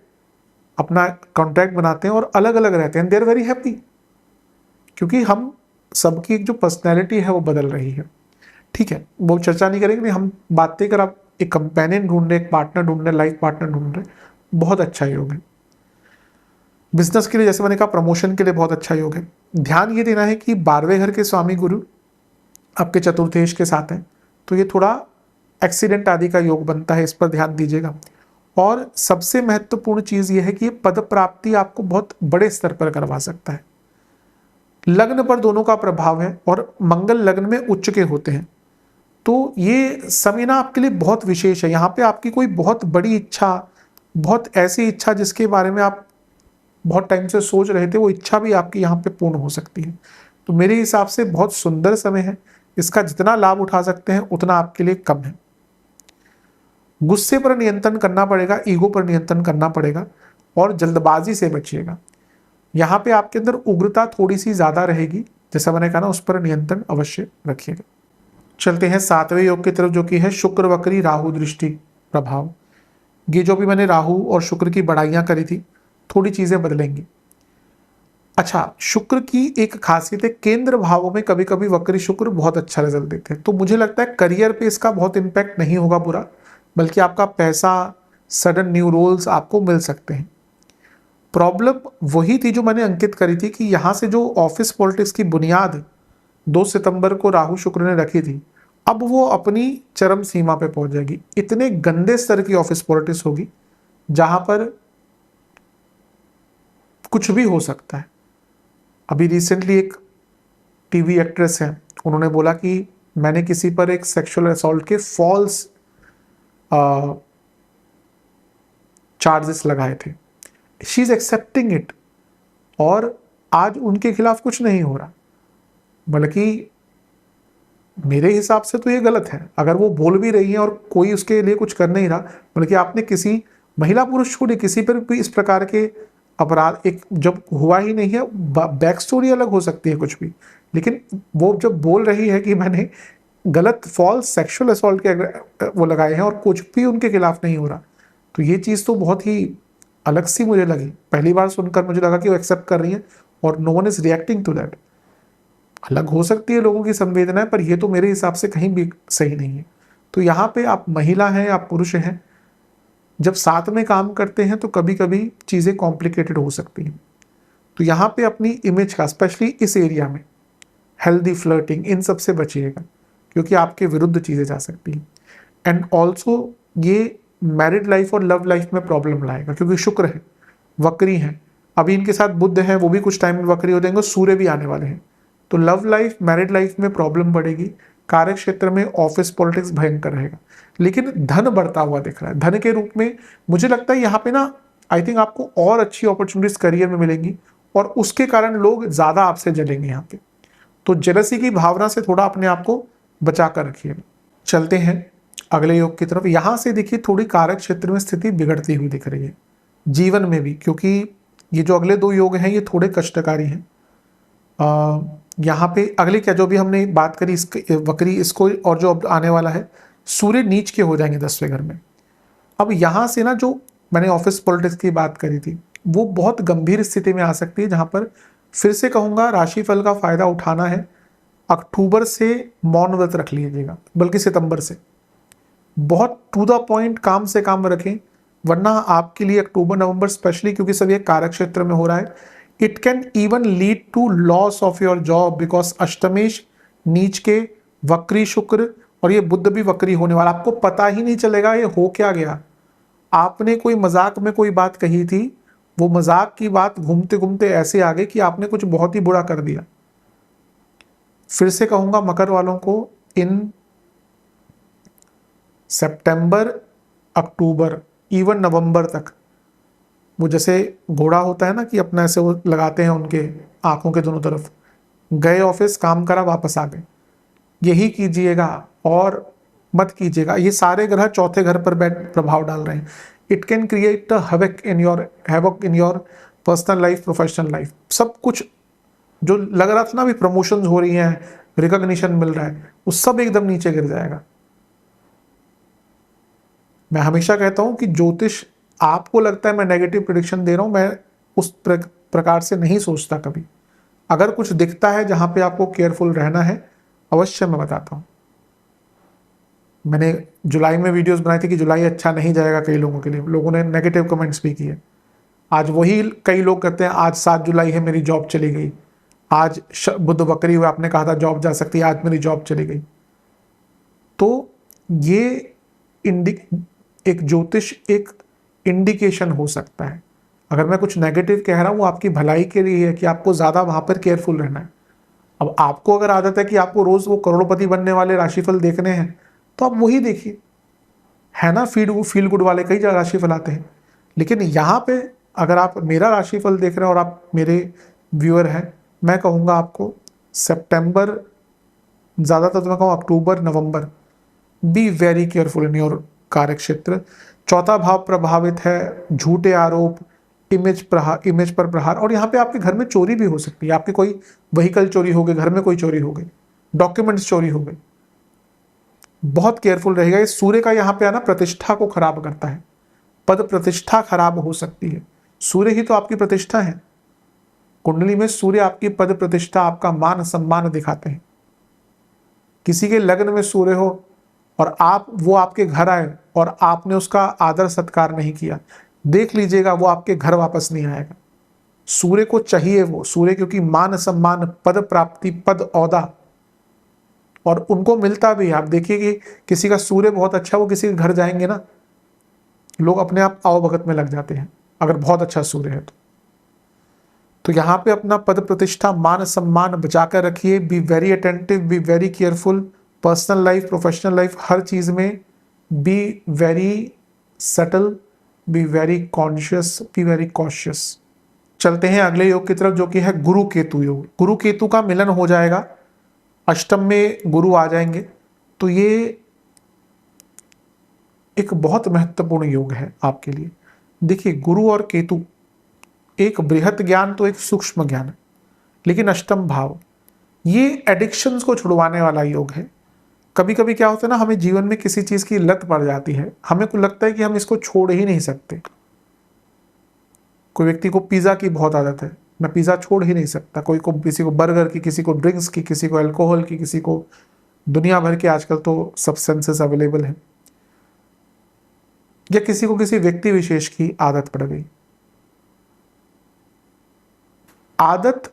अपना कॉन्ट्रैक्ट बनाते हैं और अलग अलग रहते हैं, दे आर वेरी हैप्पी। क्योंकि हम सबकी एक जो पर्सनैलिटी है वो बदल रही है। ठीक है, वो चर्चा नहीं करेंगे, हम बातें कर, आप एक कंपेनियन ढूंढ रहे, एक पार्टनर ढूंढ रहे, लाइफ पार्टनर ढूंढ रहे, बहुत अच्छा योग है। बिजनेस के लिए जैसे मैंने कहा, प्रमोशन के लिए बहुत अच्छा योग है। ध्यान ये देना है कि 12वें घर के स्वामी गुरु आपके चतुर्थेश के साथ हैं, तो ये थोड़ा एक्सीडेंट आदि का योग बनता है, इस पर ध्यान दीजिएगा। और सबसे महत्वपूर्ण चीज ये है कि ये पद प्राप्ति आपको बहुत बड़े स्तर पर करवा सकता है। लग्न पर दोनों का प्रभाव है और मंगल लग्न में उच्च के होते हैं, तो ये समय ना आपके लिए बहुत विशेष है। यहाँ पे आपकी कोई बहुत बड़ी इच्छा, बहुत ऐसी इच्छा जिसके बारे में आप बहुत टाइम से सोच रहे थे, वो इच्छा भी आपकी यहाँ पे पूर्ण हो सकती है। तो मेरे हिसाब से बहुत सुंदर समय है, इसका जितना लाभ उठा सकते हैं उतना आपके लिए कम है। गुस्से पर नियंत्रण करना पड़ेगा, ईगो पर नियंत्रण करना पड़ेगा और जल्दबाजी से बचिएगा। यहाँ पे आपके अंदर उग्रता थोड़ी सी ज्यादा रहेगी, जैसा मैंने कहा ना, उस पर नियंत्रण अवश्य रखिएगा। चलते हैं 7वें योग की तरफ, जो कि है शुक्र वक्री राहु दृष्टि प्रभाव। ये जो भी मैंने राहु और शुक्र की बढ़ाइयां करी थी, थोड़ी चीजें बदलेंगी। अच्छा, शुक्र की एक खासियत है, केंद्र भावों में कभी कभी वक्री शुक्र बहुत अच्छा रिजल्ट देते हैं। तो मुझे लगता है करियर पे इसका बहुत इंपैक्ट नहीं होगा बुरा, बल्कि आपका पैसा, सडन न्यू रोल्स आपको मिल सकते हैं। प्रॉब्लम वही थी जो मैंने अंकित करी थी कि यहाँ से जो ऑफिस पॉलिटिक्स की बुनियाद 2 सितंबर को राहु शुक्र ने रखी थी, अब वो अपनी चरम सीमा पे पहुंच जाएगी। इतने गंदे स्तर की ऑफिस पॉलिटिक्स होगी जहां पर कुछ भी हो सकता है। अभी रिसेंटली एक टीवी एक्ट्रेस है, उन्होंने बोला कि मैंने किसी पर एक सेक्सुअल असॉल्ट के फॉल्स चार्जेस लगाए थे, शी इज एक्सेप्टिंग इट, और आज उनके खिलाफ कुछ नहीं हो रहा। बल्कि मेरे हिसाब से तो ये गलत है, अगर वो बोल भी रही है और कोई उसके लिए कुछ कर नहीं रहा, बल्कि आपने किसी महिला पुरुष छोड़े किसी पर भी इस प्रकार के अपराध एक जब हुआ ही नहीं है, बैक स्टोरी अलग हो सकती है कुछ भी, लेकिन वो जब बोल रही है कि मैंने गलत फॉल्स सेक्सुअल असॉल्ट के वो लगाए हैं और कुछ भी उनके खिलाफ नहीं हो रहा। तो ये चीज़ तो बहुत ही अलग सी मुझे लगी, पहली बार सुनकर मुझे लगा कि वो एक्सेप्ट कर रही है और no one is reacting to that. अलग हो सकती है लोगों की संवेदनाएं, पर ये तो मेरे हिसाब से कहीं भी सही नहीं है। तो यहाँ पे आप महिला हैं, आप पुरुष हैं, जब साथ में काम करते हैं तो कभी कभी चीज़ें कॉम्प्लिकेटेड हो सकती हैं। तो यहाँ पे अपनी इमेज का, स्पेशली इस एरिया में, हेल्दी फ्लर्टिंग, इन सब से बचिएगा क्योंकि आपके विरुद्ध चीज़ें जा सकती हैं। एंड ऑल्सो ये मैरिड लाइफ और लव लाइफ में प्रॉब्लम लाएगा क्योंकि शुक्र है, वक्री हैं, अभी इनके साथ बुध है, वो भी कुछ टाइम में वक्री हो जाएंगे, सूर्य भी आने वाले हैं। तो लव लाइफ, मैरिड लाइफ में प्रॉब्लम बढ़ेगी। कार्य क्षेत्र में ऑफिस पॉलिटिक्स भयंकर रहेगा, लेकिन धन बढ़ता हुआ दिख रहा है। धन के रूप में मुझे लगता है यहाँ पे ना, आई थिंक आपको और अच्छी अपॉर्चुनिटीज करियर में मिलेंगी और उसके कारण लोग ज्यादा आपसे जलेंगे यहाँ पे। तो जेलसी की भावना से थोड़ा अपने आप को बचा कर रखिए। चलते हैं अगले योग की तरफ। यहां से देखिए थोड़ी कारक क्षेत्र में स्थिति बिगड़ती हुई दिख रही है, जीवन में भी, क्योंकि ये जो अगले दो योग हैं ये थोड़े कष्टकारी हैं। यहाँ पे अगले क्या जो भी हमने बात करी इसके वक्री, इसको और जो अब आने वाला है, सूर्य नीच के हो जाएंगे 10वें घर में। अब यहाँ से ना, जो मैंने ऑफिस पॉलिटिक्स की बात करी थी, वो बहुत गंभीर स्थिति में आ सकती है, जहां पर फिर से कहूंगा राशिफल का फायदा उठाना है। अक्टूबर से मौन व्रत रख लीजिएगा, बल्कि सितंबर से बहुत टू द पॉइंट काम से काम रखें, वरना आपके लिए अक्टूबर नवंबर स्पेशली, क्योंकि सब ये कारक क्षेत्र में हो रहा है, it can even lead to loss of your job, because अष्टमेश नीच के, वक्री शुक्र, और ये बुध भी वक्री होने वाला, आपको पता ही नहीं चलेगा ये हो क्या गया। आपने कोई मजाक में कोई बात कही थी, वो मजाक की बात घूमते घूमते ऐसे आ गई कि आपने कुछ बहुत ही बुरा कर दिया। फिर से कहूंगा मकर वालों को, इन सितंबर, अक्टूबर, इवन नवंबर तक, वो जैसे घोड़ा होता है ना कि अपना ऐसे वो लगाते हैं उनके आंखों के दोनों तरफ, गए ऑफिस, काम करा, वापस आ गए, यही कीजिएगा और मत कीजिएगा। ये सारे ग्रह चौथे घर पर बैठ प्रभाव डाल रहे हैं। It can create havoc in your personal life, professional life, सब कुछ जो लग रहा था ना, अभी प्रमोशंस हो रही हैं, रिकॉग्निशन मिल रहा है, वो सब एकदम नीचे गिर जाएगा। मैं हमेशा कहता हूं कि ज्योतिष, आपको लगता है मैं नेगेटिव प्रेडिक्शन दे रहा हूं, मैं उस प्रकार से नहीं सोचता कभी। अगर कुछ दिखता है जहां पे आपको केयरफुल रहना है, अवश्य मैं बताता हूं। मैंने जुलाई में वीडियोस बनाई थी कि जुलाई अच्छा नहीं जाएगा कई लोगों के लिए, लोगों ने नेगेटिव कमेंट्स भी किए। आज वही कई लोग कहते हैं आज 7 जुलाई है, मेरी जॉब चली गई, आज बुध बकरी हुआ, आपने कहा था जॉब जा सकती है, आज मेरी जॉब चली गई। तो ये एक ज्योतिष एक इंडिकेशन हो सकता है। अगर मैं कुछ नेगेटिव कह रहा हूं, वो आपकी भलाई के लिए है कि आपको ज्यादा वहां पर केयरफुल रहना है। अब आपको अगर आदत है कि आपको रोज वो करोड़पति बनने वाले राशिफल देखने हैं, तो आप वही देखिए, है ना, फील गुड वाले कई राशिफल आते हैं। लेकिन यहाँ पे अगर आप मेरा राशिफल देख रहे हैं और आप मेरे व्यूअर हैं, मैं कहूँगा आपको सितंबर, ज़्यादातर तो मैं कहूँ अक्टूबर नवंबर, be very careful in your कार्य क्षेत्र। चौथा भाव प्रभावित है, झूठे आरोप, इमेज पर प्रहार, और यहाँ पे आपके घर में चोरी भी हो सकती है। आपके कोई व्हीकल चोरी हो गई, घर में कोई चोरी हो गई, डॉक्यूमेंट्स चोरी हो गई, बहुत केयरफुल रहेगा। इस सूर्य का यहाँ पे आना प्रतिष्ठा को खराब करता है, पद प्रतिष्ठा खराब हो सकती है। सूर्य ही तो आपकी प्रतिष्ठा है। कुंडली में सूर्य आपकी पद प्रतिष्ठा, आपका मान सम्मान दिखाते हैं। किसी के लग्न में सूर्य हो और वो आपके घर आए और आपने उसका आदर सत्कार नहीं किया, देख लीजिएगा वो आपके घर वापस नहीं आएगा। सूर्य को चाहिए वो, सूर्य क्योंकि मान सम्मान, पद प्राप्ति, पद औदा, और उनको मिलता भी है। आप देखिए कि किसी का सूर्य बहुत अच्छा, वो किसी के घर जाएंगे ना, लोग अपने आप आवभगत में लग जाते हैं, अगर बहुत अच्छा सूर्य है तो यहाँ पे अपना पद प्रतिष्ठा, मान सम्मान बचाकर रखिए। Be very attentive, be very careful, personal life, professional life, हर चीज में be very subtle, be very conscious, be very cautious. चलते हैं अगले योग की तरफ, जो कि है गुरु केतु योग। गुरु केतु का मिलन हो जाएगा, अष्टम में गुरु आ जाएंगे, तो ये एक बहुत महत्वपूर्ण योग है आपके लिए। देखिए गुरु और केतु, एक बृहत ज्ञान तो एक सूक्ष्म ज्ञान है, लेकिन अष्टम भाव, ये एडिक्शंस को छुड़वाने वाला योग है। कभी कभी क्या होता है ना, हमें जीवन में किसी चीज की लत पड़ जाती है, हमें को लगता है कि हम इसको छोड़ ही नहीं सकते। कोई व्यक्ति को पिज्जा की बहुत आदत है, मैं पिज्जा छोड़ ही नहीं सकता। कोई को, किसी को बर्गर की, किसी को ड्रिंक्स की, किसी को अल्कोहल की, किसी को दुनिया भर के आजकल तो सब्सटेंसेस अवेलेबल है, या किसी को किसी व्यक्ति विशेष की आदत पड़ गई। आदत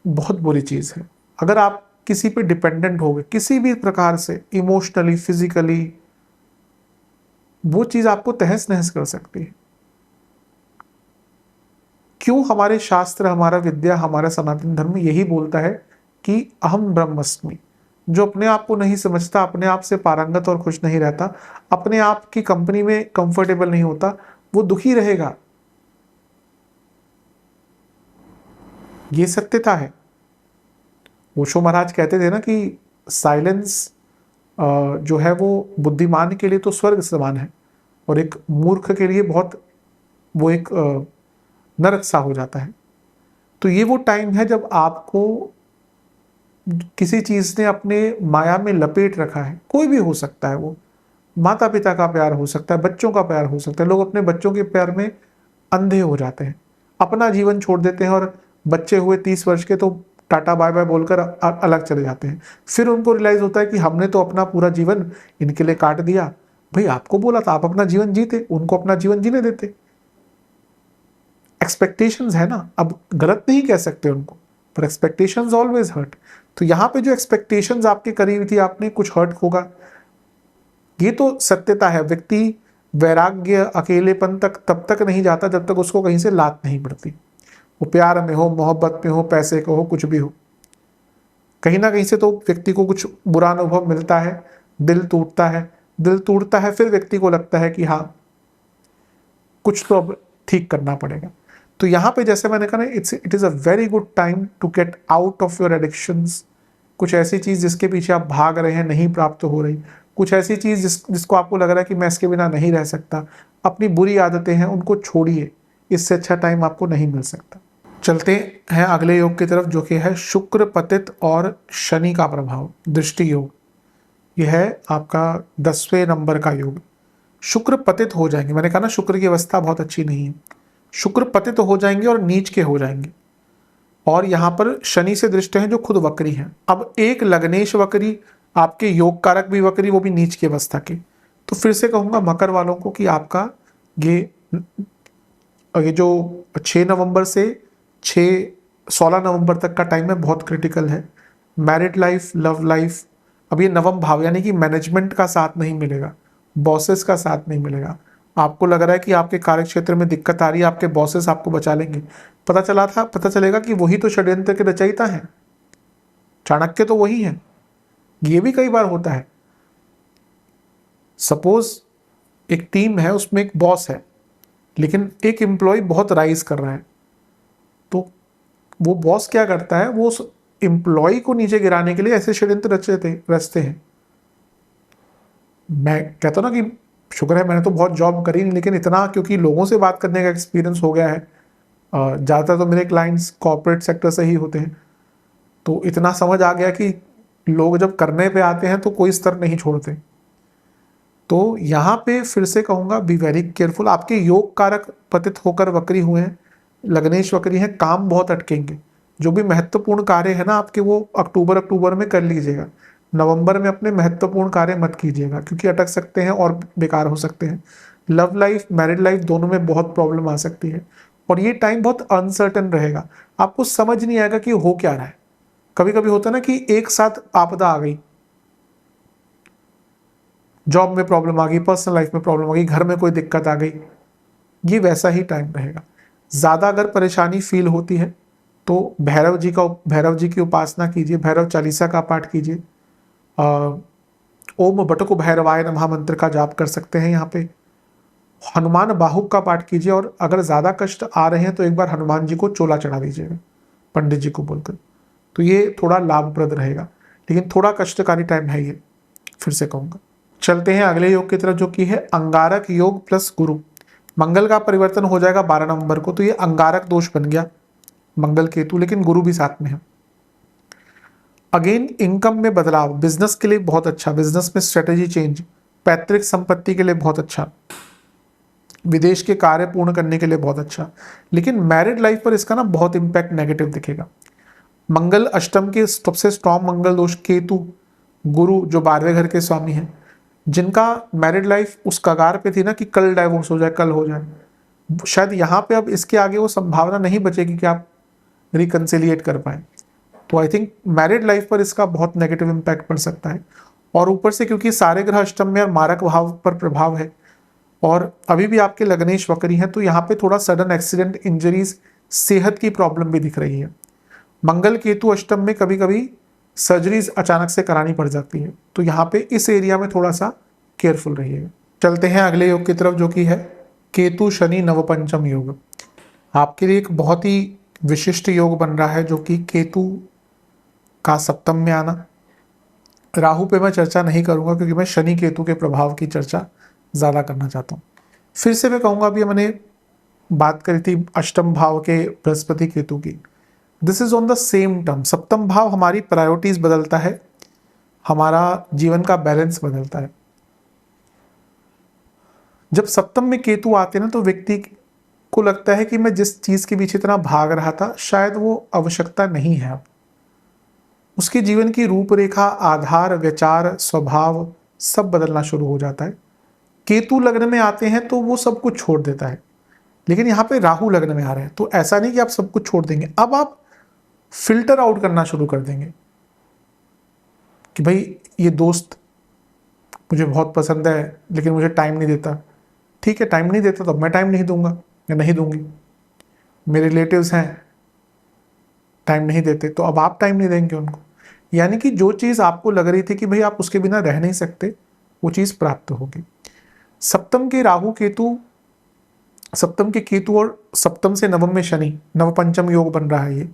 बहुत बुरी चीज है। अगर आप किसी पे डिपेंडेंट हो गए किसी भी प्रकार से, इमोशनली, फिजिकली, वो चीज आपको तहस नहस कर सकती है। क्यों हमारे शास्त्र, हमारा विद्या, हमारा सनातन धर्म यही बोलता है कि अहम ब्रह्मस्मि। जो अपने आप को नहीं समझता, अपने आप से पारंगत और खुश नहीं रहता, अपने आप की कंपनी में कंफर्टेबल नहीं होता, वो दुखी रहेगा। ये सत्यता है। ओशो महाराज कहते थे ना कि साइलेंस जो है वो बुद्धिमान के लिए तो स्वर्ग समान है, और एक मूर्ख के लिए बहुत, वो एक नरक सा हो जाता है। तो ये वो टाइम है जब आपको किसी चीज ने अपने माया में लपेट रखा है, कोई भी हो सकता है, वो माता पिता का प्यार हो सकता है, बच्चों का प्यार हो सकता है। लोग अपने बच्चों के प्यार में अंधे हो जाते हैं, अपना जीवन छोड़ देते हैं, और बच्चे हुए 30 वर्ष के तो टाटा बाय बाय बोलकर अलग चले जाते हैं। फिर उनको रियलाइज होता है कि हमने तो अपना पूरा जीवन इनके लिए काट दिया। भाई आपको बोला था आप अपना जीवन जीते, उनको अपना जीवन जीने देते। एक्सपेक्टेशंस है ना, अब गलत नहीं कह सकते उनको, पर एक्सपेक्टेशंस ऑलवेज हर्ट। तो यहाँ पे जो एक्सपेक्टेशंस आपके करीब थी, आपने कुछ हर्ट होगा, ये तो सत्यता है। व्यक्ति वैराग्य, अकेलेपन तक तब तक नहीं जाता जब तक उसको कहीं से लात नहीं पड़ती। वो प्यार में हो, मोहब्बत में हो, पैसे को हो, कुछ भी हो, कहीं ना कहीं से तो व्यक्ति को कुछ बुरा अनुभव मिलता है, दिल टूटता है। दिल टूटता है, फिर व्यक्ति को लगता है कि हाँ कुछ तो अब ठीक करना पड़ेगा। तो यहाँ पे जैसे मैंने कहा ना, it is a very good time to get out of your addictions. कुछ ऐसी चीज़ जिसके पीछे आप भाग रहे हैं, नहीं प्राप्त हो रही, कुछ ऐसी चीज़ जिसको आपको लग रहा है कि मैं इसके बिना नहीं रह सकता, अपनी बुरी आदतें हैं उनको छोड़िए। इससे अच्छा टाइम आपको नहीं मिल सकता। चलते हैं अगले योग की तरफ, जो कि है शुक्र पतित और शनि का प्रभाव, दृष्टि योग। यह है आपका 10वें नंबर का योग। शुक्र पतित हो जाएंगे, मैंने कहा ना शुक्र की अवस्था बहुत अच्छी नहीं है। शुक्र पतित हो जाएंगे और नीच के हो जाएंगे, और यहाँ पर शनि से दृष्टि हैं जो खुद वक्री हैं। अब एक लग्नेश वक्री, आपके योग कारक भी वक्री, वो भी नीच की अवस्था के। तो फिर से कहूंगा मकर वालों को कि आपका ये जो 6 नवंबर से 16 नवंबर तक का टाइम है, बहुत क्रिटिकल है। मैरिड लाइफ, लव लाइफ, अब ये नवम भाव यानी कि मैनेजमेंट का साथ नहीं मिलेगा, बॉसेस का साथ नहीं मिलेगा। आपको लग रहा है कि आपके कार्य क्षेत्र में दिक्कत आ रही है, आपके बॉसेस आपको बचा लेंगे, पता चलेगा कि वही तो षड्यंत्र के रचयिता हैं, चाणक्य तो वही हैं। ये भी कई बार होता है। सपोज एक टीम है, उसमें एक बॉस है, लेकिन एक एम्प्लॉय बहुत राइज कर रहा है, तो वो बॉस क्या करता है, वो उस एम्प्लॉय को नीचे गिराने के लिए ऐसे षड्यंत्र रचते हैं। मैं कहता हूं ना कि शुक्र है मैंने तो बहुत जॉब करी नहीं, लेकिन इतना क्योंकि लोगों से बात करने का एक्सपीरियंस हो गया है, ज़्यादातर तो मेरे क्लाइंट्स कॉर्पोरेट सेक्टर से ही होते हैं, तो इतना समझ आ गया कि लोग जब करने पे आते हैं तो कोई स्तर नहीं छोड़ते। तो यहाँ पे फिर से कहूँगा बी वेरी केयरफुल। आपके योग कारक पतित होकर वक्री हुए हैं, लग्नेश वक्री हैं, काम बहुत अटकेंगे। जो भी महत्वपूर्ण कार्य है ना आपके, वो अक्टूबर में कर लीजिएगा। नवंबर में अपने महत्वपूर्ण कार्य मत कीजिएगा, क्योंकि अटक सकते हैं और बेकार हो सकते हैं। लव लाइफ, मैरिड लाइफ, दोनों में बहुत प्रॉब्लम आ सकती है, और ये टाइम बहुत अनसर्टन रहेगा। आपको समझ नहीं आएगा कि हो क्या रहा है। कभी कभी होता है ना कि एक साथ आपदा आ गई, जॉब में प्रॉब्लम आ गई, पर्सनल लाइफ में प्रॉब्लम आ गई, घर में कोई दिक्कत आ गई, ये वैसा ही टाइम रहेगा। ज़्यादा अगर परेशानी फील होती है तो भैरव जी की उपासना कीजिए, भैरव चालीसा का पाठ कीजिए, ओम बटुक भैरवाय नमः मंत्र का जाप कर सकते हैं। यहाँ पे हनुमान बाहुक का पाठ कीजिए, और अगर ज़्यादा कष्ट आ रहे हैं तो एक बार हनुमान जी को चोला चढ़ा दीजिएगा पंडित जी को बोलकर, तो ये थोड़ा लाभप्रद रहेगा। लेकिन थोड़ा कष्टकारी टाइम है ये, फिर से कहूँगा। चलते हैं अगले योग की तरफ, जो कि है अंगारक योग प्लस गुरु। मंगल का परिवर्तन हो जाएगा 12 नवंबर को, तो ये अंगारक दोष बन गया, मंगल केतु, लेकिन गुरु भी साथ में है। अगेन इनकम में बदलाव, बिजनेस के लिए बहुत अच्छा, बिजनेस में स्ट्रेटेजी चेंज, पैतृक संपत्ति के लिए बहुत अच्छा, विदेश के कार्य पूर्ण करने के लिए बहुत अच्छा। लेकिन मैरिड लाइफ पर इसका ना बहुत इंपैक्ट नेगेटिव दिखेगा। मंगल अष्टम के सबसे स्ट्रॉन्ग मंगल दोष, केतु गुरु जो 12वें घर के स्वामी हैं, जिनका मैरिड लाइफ उस कगार पे थी ना कि कल डाइवोर्स हो जाए, कल हो जाए, शायद यहाँ पे अब इसके आगे वो संभावना नहीं बचेगी कि आप रिकंसिलिएट कर पाए। तो आई थिंक मैरिड लाइफ पर इसका बहुत नेगेटिव इम्पैक्ट पड़ सकता है। और ऊपर से क्योंकि सारे ग्रह अष्टम में और मारक भाव पर प्रभाव है और अभी भी आपके लग्नेश वक्री हैं, तो यहाँ पे थोड़ा सडन एक्सीडेंट, इंजरीज, सेहत की प्रॉब्लम भी दिख रही है। मंगल केतु अष्टम में कभी कभी सर्जरीज अचानक से करानी पड़ जाती है, तो यहाँ पे इस एरिया में थोड़ा सा केयरफुल रहिएगा। चलते हैं अगले योग की तरफ जो कि है केतु शनि नवपंचम योग। आपके लिए एक बहुत ही विशिष्ट योग बन रहा है जो कि केतु का सप्तम में आना। राहु पे मैं चर्चा नहीं करूंगा क्योंकि मैं शनि केतु के प्रभाव की चर्चा ज़्यादा करना चाहता हूँ। फिर से मैं कहूँगा, अभी मैंने बात करी थी अष्टम भाव के बृहस्पति केतु की, this is on the same term. सप्तम भाव हमारी प्रायोरिटीज बदलता है, हमारा जीवन का बैलेंस बदलता है। जब सप्तम में केतु आते हैं ना, तो व्यक्ति को लगता है कि मैं जिस चीज के पीछे इतना भाग रहा था शायद वो आवश्यकता नहीं है अब। उसके जीवन की रूपरेखा, आधार, विचार, स्वभाव सब बदलना शुरू हो जाता है। केतु लग्न में आते हैं तो वो सब कुछ छोड़ देता है, लेकिन यहाँ पे राहु लग्न में आ रहे हैं तो ऐसा नहीं कि आप सब कुछ छोड़ देंगे, अब आप फिल्टर आउट करना शुरू कर देंगे कि भाई ये दोस्त मुझे बहुत पसंद है लेकिन मुझे टाइम नहीं देता, ठीक है टाइम नहीं देता तो मैं टाइम नहीं दूंगा या नहीं दूंगी। मेरे रिलेटिव्स हैं टाइम नहीं देते तो अब आप टाइम नहीं देंगे उनको। यानी कि जो चीज़ आपको लग रही थी कि भाई आप उसके बिना रह नहीं सकते, वो चीज़ प्राप्त होगी। सप्तम के राहु केतु, सप्तम के केतु और सप्तम से नवम में शनि, नवपंचम योग बन रहा है।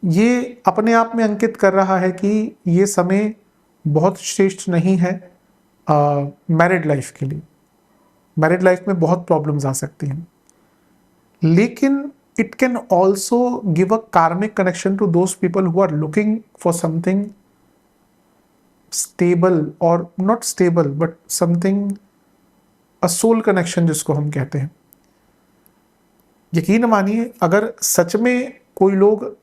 ये अपने आप में अंकित कर रहा है कि ये समय बहुत श्रेष्ठ नहीं है मैरिड लाइफ के लिए। मैरिड लाइफ में बहुत प्रॉब्लम्स आ सकती हैं, लेकिन it can also give a karmic connection to those people who are looking for something stable, और not stable but something a soul connection जिसको हम कहते हैं। यकीन मानिए, अगर सच में कोई लोग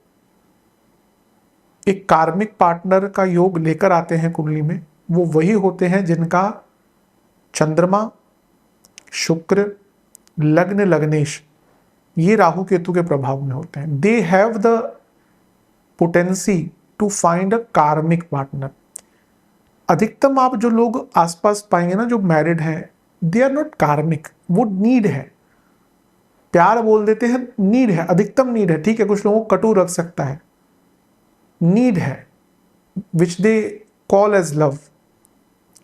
एक कार्मिक पार्टनर का योग लेकर आते हैं कुंडली में, वो वही होते हैं जिनका चंद्रमा, शुक्र, लग्न, लग्नेश ये राहु केतु के प्रभाव में होते हैं। They have the potency to find a karmic partner. अधिकतम आप जो लोग आसपास पाएंगे ना जो मैरिड हैं, दे आर नॉट कार्मिक, वो नीड है। प्यार बोल देते हैं, नीड है, अधिकतम नीड है। ठीक है, कुछ लोगों को कटु रख सकता है, नीड है विच दे कॉल एज लव।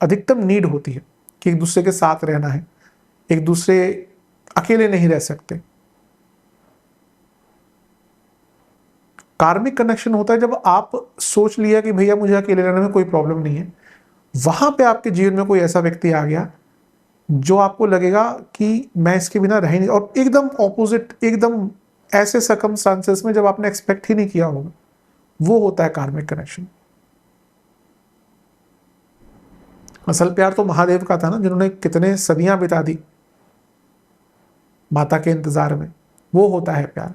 अधिकतम नीड होती है कि एक दूसरे के साथ रहना है, एक दूसरे अकेले नहीं रह सकते। कार्मिक कनेक्शन होता है जब आप सोच लिया कि भैया मुझे अकेले रहने में कोई प्रॉब्लम नहीं है, वहां पे आपके जीवन में कोई ऐसा व्यक्ति आ गया जो आपको लगेगा कि मैं इसके बिना रह नहीं, और एकदम ऑपोजिट, एकदम ऐसे सर्कमस्टांसेस में जब आपने एक्सपेक्ट ही नहीं किया होगा, वो होता है कार्मिक कनेक्शन। असल प्यार तो महादेव का था ना, जिन्होंने कितने सदियां बिता दी माता के इंतजार में, वो होता है प्यार।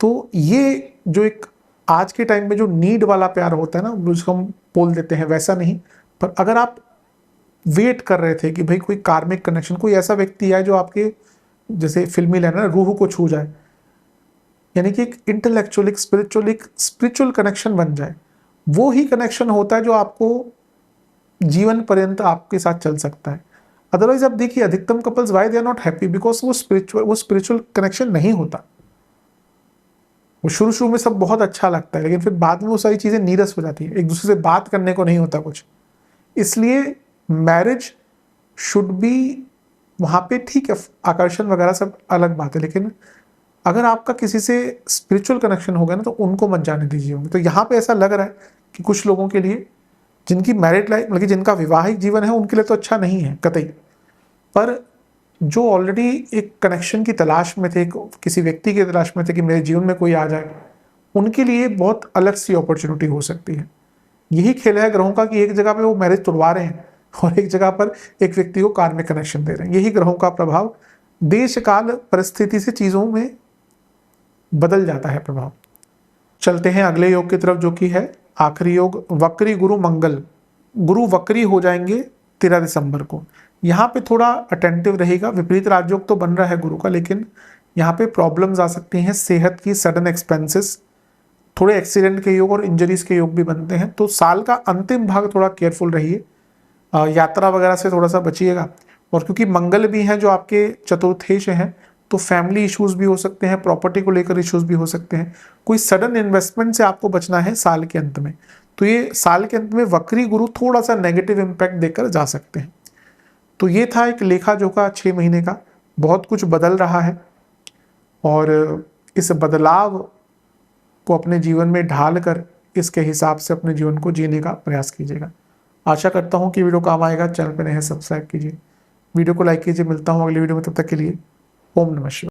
तो ये जो एक आज के टाइम में जो नीड वाला प्यार होता है ना, जिसको हम बोल देते हैं, वैसा नहीं। पर अगर आप वेट कर रहे थे कि भाई कोई कार्मिक कनेक्शन, कोई ऐसा व्यक्ति आए जो आपके जैसे फिल्मी लाइन है ना, रूह को छू जाए, यानी कि एक इंटेलेक्चुअल, एक स्पिरिचुअल कनेक्शन बन जाए, वो ही कनेक्शन होता है जो आपको जीवन पर्यंत आपके साथ चल सकता है। अदरवाइज आप देखिए अधिकतम couples why they are not happy, because वो स्पिरिचुअल कनेक्शन नहीं होता। वो शुरू में सब बहुत अच्छा लगता है, लेकिन फिर बाद में वो सारी चीजें नीरस हो जाती है, एक दूसरे से बात करने को नहीं होता कुछ। इसलिए मैरिज शुड बी, वहां पे ठीक है आकर्षण वगैरह सब अलग बात है, लेकिन अगर आपका किसी से स्पिरिचुअल कनेक्शन होगा ना, तो उनको मत जाने दीजिए होंगे। तो यहाँ पे ऐसा लग रहा है कि कुछ लोगों के लिए जिनकी मैरिड लाइफ, मतलब जिनका विवाहिक जीवन है, उनके लिए तो अच्छा नहीं है कतई, पर जो ऑलरेडी एक कनेक्शन की तलाश में थे, किसी व्यक्ति की तलाश में थे कि मेरे जीवन में कोई आ जाए, उनके लिए बहुत अलग सी अपॉर्चुनिटी हो सकती है। यही खेल है ग्रहों का कि एक जगह पे वो मैरिज तोड़वा रहे हैं और एक जगह पर एक व्यक्ति को कार्मिक कनेक्शन दे रहे हैं। यही ग्रहों का प्रभाव, देश काल परिस्थिति से चीजों में बदल जाता है प्रभाव। चलते हैं अगले योग की तरफ, जो कि है आखिरी योग, वक्री गुरु मंगल। गुरु वक्री हो जाएंगे 13 दिसंबर को। यहाँ पे थोड़ा अटेंटिव रहेगा। विपरीत राजयोग तो बन रहा है गुरु का, लेकिन यहाँ पे प्रॉब्लम्स आ सकती हैं, सेहत की, सडन एक्सपेंसेस, थोड़े एक्सीडेंट के योग और इंजरीज के योग भी बनते हैं। तो साल का अंतिम भाग थोड़ा केयरफुल रहिए, यात्रा वगैरह से थोड़ा सा बचिएगा। और क्योंकि मंगल भी हैं जो आपके चतुर्थेश हैं, तो फैमिली इश्यूज भी हो सकते हैं, प्रॉपर्टी को लेकर इश्यूज भी हो सकते हैं। कोई सडन इन्वेस्टमेंट से आपको बचना है साल के अंत में। तो ये साल के अंत में वक्री गुरु थोड़ा सा नेगेटिव इम्पैक्ट देकर जा सकते हैं। तो ये था एक लेखा जोखा 6 महीने का। बहुत कुछ बदल रहा है और इस बदलाव को अपने जीवन में ढाल कर इसके हिसाब से अपने जीवन को जीने का प्रयास कीजिएगा। आशा करता हूँ कि वीडियो काम आएगा। चैनल पर नए हैं सब्सक्राइब कीजिए, वीडियो को लाइक कीजिए। मिलता हूँ अगली वीडियो में, तब तक के लिए ओम नमः शिवाय।